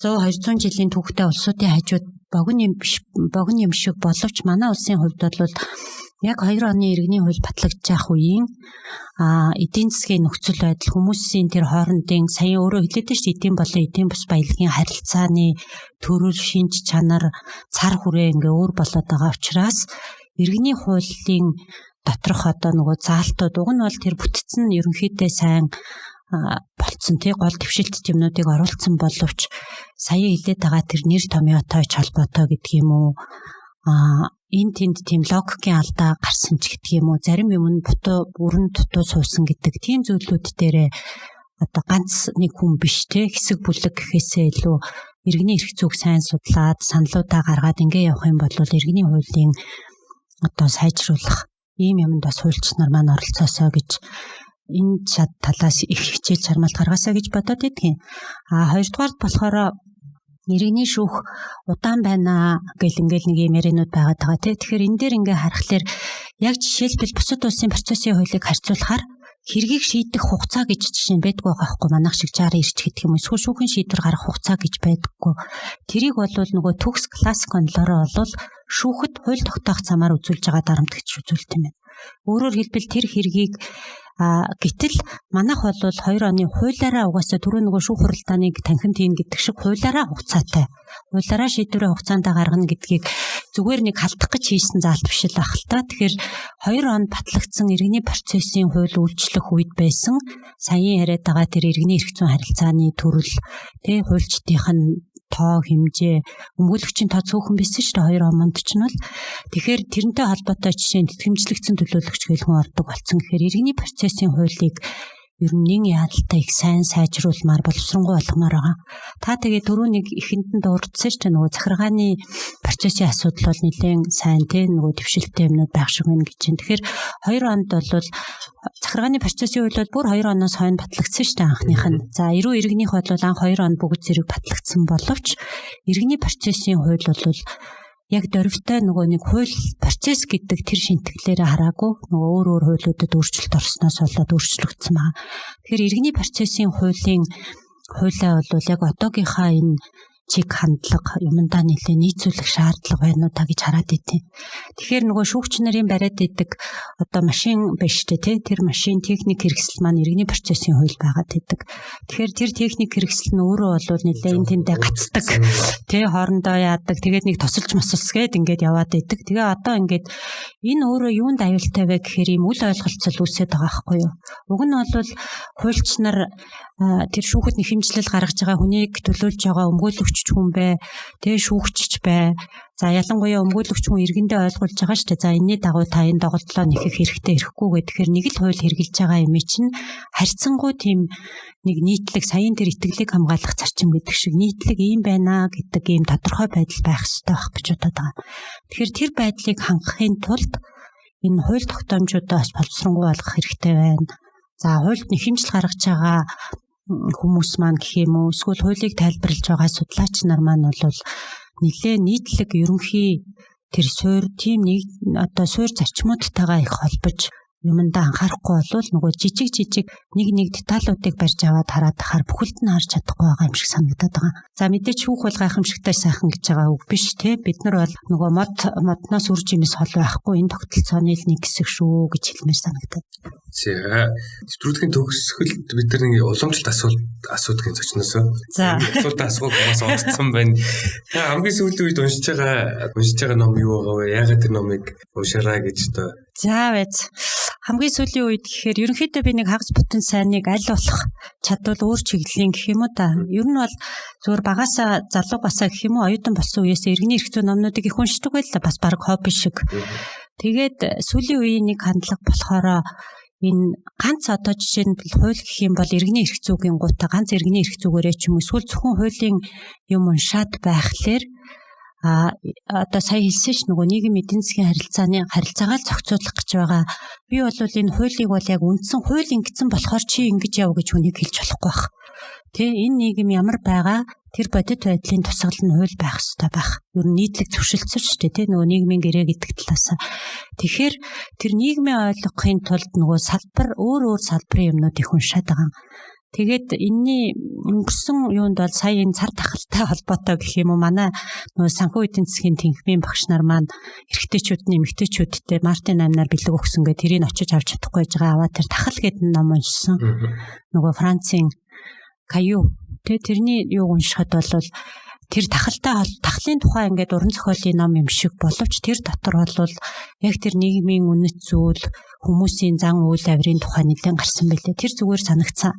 100 200 жилийн түүхтэй улсуудын хажууд богино юм шиг боловч манай улсын хувьд бол яг 2 оны иргэний хууль батлагдж явах үеийн эдийн засгийн нөхцөл байдал хүмүүсийн тэр хоорондын сая өөрөө хэлээд шүү эдийн болон эдийн бус баялагын харилцааны төрөл шинж чанар цар хүрээ ингээ өөр болоод байгаа учраас иргэний хуулийн доторх одоо нөгөө заалтууд уг нь бол тэр бүтцэн ерөнхийдөө сайн болцсон тий гол твшилт юмнуудыг оруулсан боловч сая хэлээд байгаа тэр нэр томьёотойч холбоотой гэдэг юм уу энэ тэнд тийм логикийн алдаа гарсан ч гэдэг юм уу зарим юм нь бүрэн дутуу суусан гэдэг тийм зүйлүүд дээрээ одоо ганц нэг хүн биш те хэсэг бүлэг гэхээсээ илүү иргэний эрх зүйг сайн судлаад саналуудаа гаргаад ингээ явах юм бол иргэний хуулийн одоо сайжруулах ийм юмд бас хуульч нар маань оролцоосоо гэж энэ талаас их хичээл чармаалт гаргаасаа гэж бодоод идэгин. Хоёрдугаард болохоор иргэний шүүх удаан байна гэл ингээл нэг юм яриануд байгаад байгаа тий. Тэгэхээр энэ дээр ингээ харахаар яг жишээлбэл бусад улсын процессын хуулийг харьцуулахаар хэргийг шийдэх хугацаа гэж жишээ нь байдгүй байгаа хгүй манайх шиг 60 ирч гэдэг юм. Эсвэл шүүхийн шийдвэр гаргах хугацаа гэж байдаггүй. Тэрийг бол нөгөө төгс классик онолоороо бол шүүхэд хууль тогтоох замаар үзүүлж байгаа дарамт гэж үзүүлт юм байна. Өөрөөр хэлбэл тэр хэргийг гэтэл манайх бол 2 оны хуулиараа угаасаа түрүү нөгөө шүүх хуралдааныг танхим тийм гэдэг шиг хуулиараа хугацаатай. Хуулиараа шийдвэрээ хугацаанд гаргана гэдгийг зүгээр нэг халдах гэж хийсэн заалт биш л ах л та. Тэгэхээр 2 он батлагдсан иргэний процессын хууль үйлчлэх үед байсан саяын яриад байгаа тэр иргэний эрх зүйн харилцааны төрөл тий хуульчдынх нь тоо хэмжээ өмгөөлөгчийн тоо цөөхөн байсан шүү дээ 2 онд ч нь бол тэгэхээр тэрнтэй холбоотой жишээ нь тэтгэмжлэгдсэн төлөөлөгч гэл хүн ордог болсон гэхээр иргэний процессын хуулийг ер нь нэг яалтаа их сайн сайжруулмаар боловсронгуй болгомоор байгаа. Та тэгээ дөрөв нэг ихэнд нь дурдсан шүү дээ нөгөө захиргааны процессын асуудал бол нэлээд сайн тий нөгөө дэвшилттэй юмнууд байх шиг байна гэж байна. Тэгэхээр 2 онд бол захиргааны процессын хууль бол бүр 2 оноос хойно батлагдсан шүү дээ анхных нь. За эрүү иргэнийх бол анх 2 он бүгд зэрэг батлагдсан боловч иргэний процессын хууль бол яг дөрвтэй нөгөө нэг хууль процесс гэдэг тэр шинтгэлээрээ хараагүй нөгөө өөр хуулиудад өөрчлөлт орсноос болоод өөрчлөгдсөн байна. Тэгэхээр иргэний процессын хуулиа бол яг одоогийнхаа энэ чиг хандлага юмдаа нэлээд нийцүүлэх шаардлага байна уу та гэж хараад идэв. Тэгэхээр нөгөө шүүгч нарын бариад идэг одоо машин биш тий тэр машин техник хэрэгсэл маань иргэний процессын хууль байгаад идэг. Тэгэхээр тэр техник хэрэгсэл нь өөрөө бол нэлээд энэ тэндээ гацдаг тий хоорондоо яадаг тэгээд нэг тосолж мосолс гээд ингээд яваад идэг. Тэгээ одоо ингээд энэ өөрөө юунд аюултай вэ гэхээр ийм үл ойлголцол үүсээд байгаа байхгүй юу. Уг нь бол хуульч нар тэр шүүхэд нэхэмжлэл гаргаж байгаа хүнийг төлөөлж байгаа өмгөөлөгч хүн бай, тэгээ шүүгчч бай. За ялангуяа өмгөөлөгч хүн иргэндээ ойлгуулж байгаа шүү дээ. За энэний дагуу та энэ доголдлоо нэхэх хэрэгтэй ирэхгүй гэхээр нэг л хууль хэрэгжилж байгаа юм чинь харьцангуй тийм нэг нийтлэг саяын тэр итгэлийг хамгаалах зарчим гэдэг шиг нийтлэг ийм байна гэдэг ийм тодорхой байдал байх хэрэгтэй байх гэж бодоод байгаа. Тэгэхээр тэр байдлыг хангахын тулд энэ хууль тогтоомжуудаа бас боловсронгуй болгох хэрэгтэй байна. За хуульд нэхэмжил гаргаж байгаа хүмүүс маань гэх юм уу эсвэл хуулийг тайлбарлаж байгаа судлаач нар маань бол нэлээ нийтлэг ерөнхий тэр суур тийм нэг одоо суур зарчмуудтайгаа их холбож юмдаа анхаарахгүй бол нөгөө жижиг нэг деталуудыг барьж аваад хараад тахаар бүхэлд нь харж чадахгүй байгаа юм шиг санагдаад байгаа. За мэдээч хүүх бол гайхамшигтай сайхан гэж байгаа үг биш те. Бид нар бол нөгөө модноос үр жимс хол байхгүй энэ тогтолцооны л нэг хэсэг шүү гэж хэлмээр санагдаад. За нэвтрүүлгийн төгсгөлд бид нар нэг уламжлалт асуудгийн зочноос асуултаас орцсон байна. Та хамгийн сүүлийн үед уншиж байгаа ном юу байгаа вэ? Яагаад тэр номыг уншаарай гэж одоо. За байц. Хамгийн сүүлийн үед гэхээр ерөнхийдөө би нэг хагас бүтэн сайныг аль болох чадвал өөр чиглэлийн гэх юм уу та. Ер нь бол зөвхөн багасаа залуугасаа гэх юм уу оюутан болсон үеэс иргэний эрх зүйн номнуудыг их уншдаг байл бас баг хобби шиг. Тэгээд сүүлийн үеийн нэг хандлага болохоор энэ ганц одоо жишээ нь хууль гэх юм бол иргэний эрх зүйн гутаа ганц иргэний эрх зүйгээрээ ч юм уу эсвэл зөвхөн хуулийн юм уншаад байхлаар одоо сая хэлсэн ш нөгөө нийгмийн эдийн засгийн харилцаагаа л зохицуулах гэж байгаа. Би бол энэ хуулийг бол яг үндсэн хууль ингэсэн болохоор чи ингэж яв гэж хүнийг хэлж болохгүй байх. Тэ энэ нийгэм ямар байгаа тэр бодит байдлын тусгал нь хууль байх ёстой байх. Ер нь нийтлэг зөвшөлдсөн шүү дээ тэ нөгөө нийгмийн гэрээ гэдэг талаас. Тэгэхээр тэр нийгмийн ойлгохын тулд нөгөө салбар өөр салбарын юмнууд их уншаад байгаа. Тэгээд энэний өнгөрсөн юунд бол сая энэ цар тахалтай холбоотой гэх юм уу манай нөгөө санхүү эдийн засгийн тэнхимийн багш нар маань эрэгтэйчүүд эмэгтэйчүүдтэй Мартин амнаар бэлэг өгсөн гэ тэрийг очиж авч чадахгүй байж байгаа аваа тэр тахал гэдэг ном уншсан. Нөгөө Францын Каю тэрний юу уншихад бол тэр тахлын тухай ингээд уран зохиолын ном юм шиг боловч тэр дотор бол яг тэр нийгмийн үнэт зүйл хүмүүсийн зан үйл авирын тухай нэлээд гарсан байлээ. Тэр зүгээр санагцсан.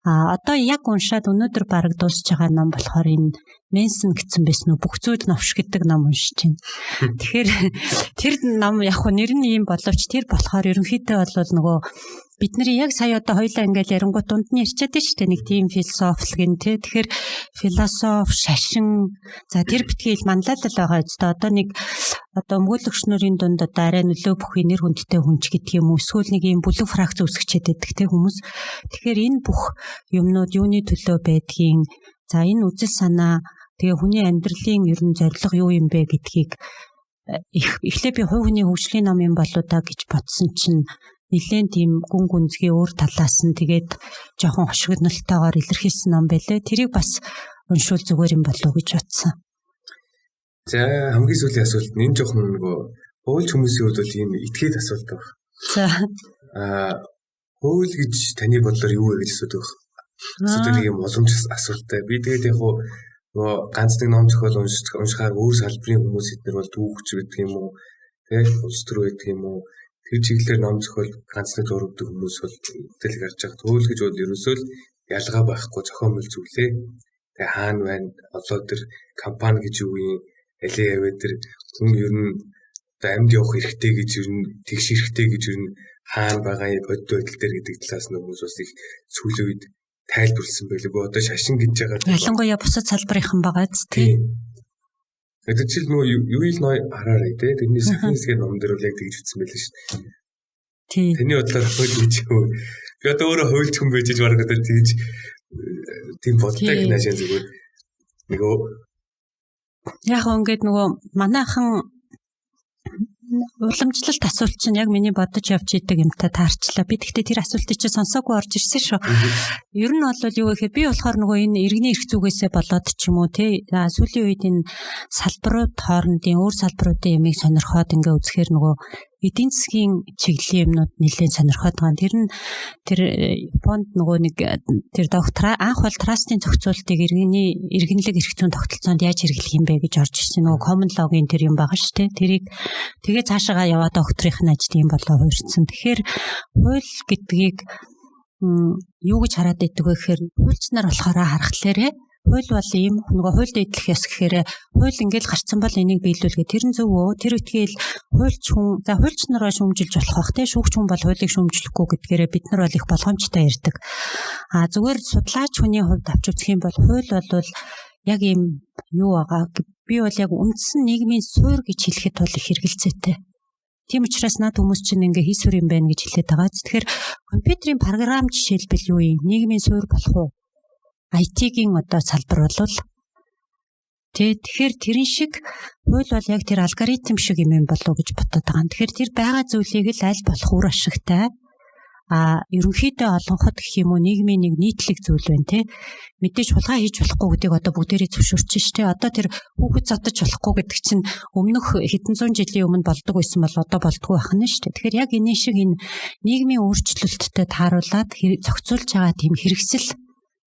Одоо яг уншаад өнөөдөр бараг дуусж байгаа ном болохоор энэ Менсэн гэсэн байсан уу бүх зүйл новш гэдэг ном уншиж байна. Тэгэхээр тэр ном яг нэр нь юм боловч тэр болохоор ерөнхийдөө бол нөгөө бидний яг сая одоо хоёлаа ингээл ярингуут дунд нь ярьчаад байна шүү дээ нэг тийм философи гин тий. Тэгэхээр философи шашин за тэр битгий манлайлал байгаа үстэй одоо нэг одоо өмгөөлөгч нарын дунд одоо арай нөлөө бүхий нэр хүндтэй хүнч гэдэг юм уу эсвэл нэг юм бүлэг фракц үүсгэчээд байдаг тий хүмүүс. Тэгэхээр энэ бүх юмнууд юуны төлөө байдгийг за энэ үзэл санаа тэгээ хүний амьдралын ер нь зорилго юу юм бэ гэдгийг эхлээ би хувь хүний хөгжлийн ном юм болоо да гэж бодсон чинь нэлээд тийм гүн гүнзгий өөр талаас нь тэгээд жоохон хошигнолтойгоор илэрхийлсэн ном байлээ. Тэрийг бас уншвал зүгээр юм болов уу гэж бодсон. За хамгийн сүүлийн асуулт нь энэ жоохон нөгөө хуульч хүмүүсийн хувьд бол ийм этгээд асуулт байна. За хууль гэж таны бодлоор юу вэ гэж асуудаг. Асуудаг юм боломжтой асуулттай. Би тэгээд яг нөгөө ганц нэг ном зохиол уншихаар өөр салбарын хүмүүс эднэр бол түүхч байдаг юм уу? Тэгээд улс төр байдаг юм уу? Тэр чиглэлээр ном зохиол ганц нэг дурвдаг хүмүүс бол мэдээлэл гарч байгаа. Хууль гэж бол ерөөсөө л ялгаа байхгүй зохиомжтой зүйлээ. Тэгээ хаана байна? Одоо тэр компани гэж юу юм? Алей аваа тэр хүн ер нь одоо амьд явах хэрэгтэй гэж ер нь тэгш хэрэгтэй гэж ер нь хаана байгаа бодит байдал дээр гэдэг талаас нь хүмүүс бас их сүүлийн үед тайлбарлсан байлгүй. Одоо шашин гэж байгаа. Ялангуяа бусад салбарынхан байгаа ч тийм. Тэр чинь нөгөө юу ил ной хараарай те. Тэрний сахинсгийн ном дээр л яг тэгж ütсэн байлээ шүү дээ. Тийм. Таны бодлоор хууль гэж юу? Би одоо өөрөө хуульч хүн байж бараг одоо тэгж тийм боддог наашаа зүгээр. Нөгөө яг ингээд нөгөө манайхан уламжлалт асуулт чинь яг миний бодож явж идэг юмтай таарчлаа. Би тэгтээ тэр асуултыг чи сонсоогүй орж ирсэн шүү. Ер нь бол юу гэхээр би болохоор нөгөө энэ иргэний эрх зүгээсээ болоод ч юм уу те сүүлийн үед энэ салбарууд хоорондын өөр салбаруудын ямиг сонирхоод ингээ үзэхээр нөгөө эдийн засгийн чиглэлийн юмнууд нэлээд сонирхоод байгаа. Тэр нь тэр Японд нөгөө нэг тэр доктор анх бол трастын зохицуултыг иргэнлэг эрх зүйн тогтолцоонд яаж хэрэглэх юм бэ гэж орж ирсэн. Нөгөө common law-гийн тэр юм байгаа шүү дээ. Тэрийг тэгээ цаашаа яваад докторийн ажил юм болоо хуурсан. Тэгэхээр хууль гэдгийг юу гэж хараад байдаг вэ гэхээр хуульч нар болохоор харахтлаарэ хууль бол ийм нөгөө хуульд идэх ёс гэхээр хууль ингээл гарцсан бол энийг биелүүлгээ тэр нь зөв үү тэр үтгээл хуульч хүн за хуульч нараа шүүмжилж болох бах те шүүгч хүн бол хуулийг шүүмжлэхгүй гэдгээрээ бид нар бол их болгоомжтой ярьдаг зүгээр судлаач хүний хувьд авч үзэх юм бол хууль бол яг ийм юу байгаа би бол яг үндсэн нийгмийн суурь гэж хэлэхэд бол их хэрэгэлцээтэй. Тийм учраас над хүмүүс чинь ингээ хийсвэр юм байна гэж хэлээд байгаа. Тэгэхээр компьютерийн програм жишээлбэл юу юм нийгмийн суурь болох уу? IT-гийн одоо салбар болвол Тэ тэгэхээр тэрэн шиг хууль бол яг тэр алгоритм шиг юм болов уу гэж бодоод байгаа. Тэгэхээр тэр байгаа зүйлийг л аль болох үр ашигтай ерөнхийдөө олонхот гэх юм уу нийгмийн нэг нийтлэг зүйл байна те. Мэдээж хулгай хийж болохгүй гэдгийг одоо бүгдээрээ зөвшөөрч штэ. Одоо тэр хүүхэд зодож болохгүй гэдэг чинь өмнөх хэдэн зуун жилийн өмнө болдог байсан бол одоо болдгүй байх нь штэ. Тэгэхээр яг энэ шиг энэ нийгмийн өөрчлөлттэй тааруулаад зохицуулж байгаа тийм хэрэгсэл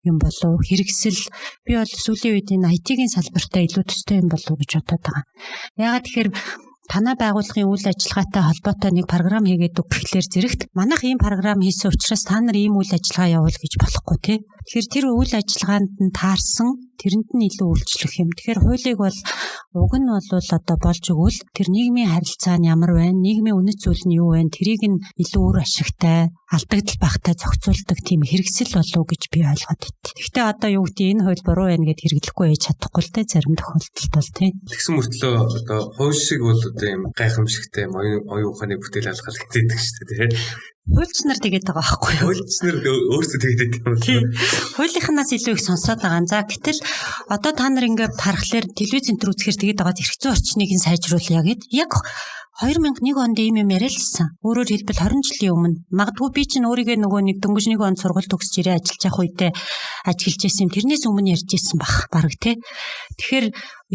юм болов хэрэгсэл би бол сүүлийн үед энэ IT-ийн салбартаа илүү төстэй юм болов гэж бодоод байгаа. Яагаад тэгэхээр танай байгууллагын үйл ажиллагаатай холбоотой нэг програм хийгээд үг гэхлээр зэрэгт манайх ийм програм хийсэн учраас та нар ийм үйл ажиллагаа явуул гэж болохгүй тий. Тэгэхээр тэр үйл ажиллагаанд нь таарсан тэрэнд нь илүү үйлчлэх юм. Тэгэхээр хуулийг бол уг нь бол одоо болж өгвөл тэр нийгмийн харилцаа нь ямар байна, нийгмийн үнэт зүйл нь юу байна, тэрийг нь илүү үр ашигтай, алдагдал багтай зохицуулдаг тийм хэрэгсэл болов гэж би ойлгоод байт. Гэхдээ одоо юу гэдэг энэ хууль буруу байна гэд хэрэглэхгүй байж чадахгүй л дээ зарим тохиолдолд бол тий. Тэгсэн мөртлөө одоо хууль шиг бол одоо юм гайхамшигтай оюун ухааны бүтээл алхал гэдэг шүү дээ тий. Хуульч нар тэгээд байгаа байхгүй юу? Хуульч нар өөрсдөө тэгээд юм тийм. Хуулийнхнаас илүү их сонсоод байгаа. За гэтэл одоо та нар ингээд харахаар телевизэн дээр үзэхээр тэгээд байгаа эрх зүйн орчныг нь сайжруулъя гэд. Яг 2001 онд ийм юм яриалсан. Өөрөөр хэлбэл 20 жилийн өмнө. Магадгүй би чинь өөрийгөө нөгөө нэг дөнгөж нэг он сургууль төгсөж ирээ ажиллаж явах үедээ ажиллаж байсан юм. Тэрнээс өмнө ярьж ирсэн баг баг тий. Тэгэхээр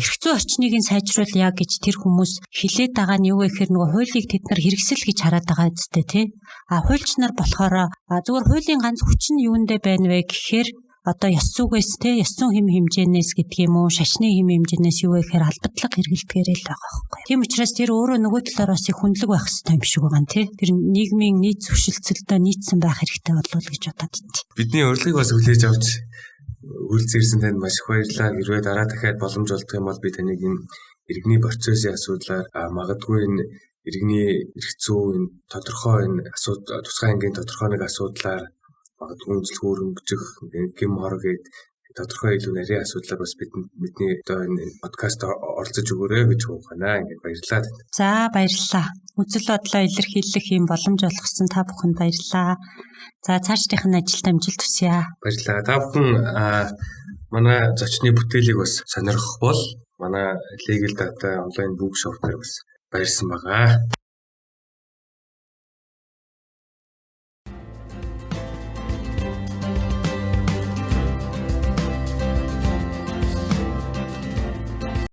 эрх зүйн орчныг нь сайжруулъя гэж тэр хүмүүс хэлээд байгаа нь юу вэ гэхээр нөгөө хуулийг тэд нар хэрэгсэл гэж хараад байгаа үстэй тий. Хуульч нар болохоор зүгээр хуулийн ганц хүч нь юундэ байна вэ гэхээр одоо ёс зүгээс те ёс зүйн хэм хэмжээнээс гэдэг юм уу шашны хэм хэмжээнээс юу вэ гэхээр албадлага хэрэглэдгээр л байгаа байхгүй. Тийм учраас тэр өөрөө нөгөө талаар бас их хүндлэг байх хэрэгтэй юм шиг байгаа нь те. Тэр нийгмийн нийт зөвшөлтсөлдөө нийцсэн байх хэрэгтэй болов гэж бодоод байна. Бидний урилгыг бас хүлээж авч үйлцээрсэн танд маш их баярлалаа. Хэрвээ дараа дахиад боломж олдох юм бол би таныг энэ иргэний процессын асуудлаар магадгүй энэ иргэний эрх зүйн тодорхой энэ асуудал тусгай ангийн тодорхой нэг асуудлаар магадгүй үнэлэх хөрөнгөжих гэм хор гээд тодорхой илүү нарийн асуудлаар бас бидний одоо энэ подкаст оролцож өгөөрэй гэж хуухана. Ингээд баярлалаа. За баярлалаа. Үзэл бодлоо илэрхийлэх юм боломж олгосон та бүхэнд баярлалаа. За цаашдынх нь ажилд амжилт хүсье. Баярлалаа. Та бүхэн манай зочны бүтээлийг бас сонирхох бол манай Legal Data онлайн бүгшоп дээр бас баярсан байгаа.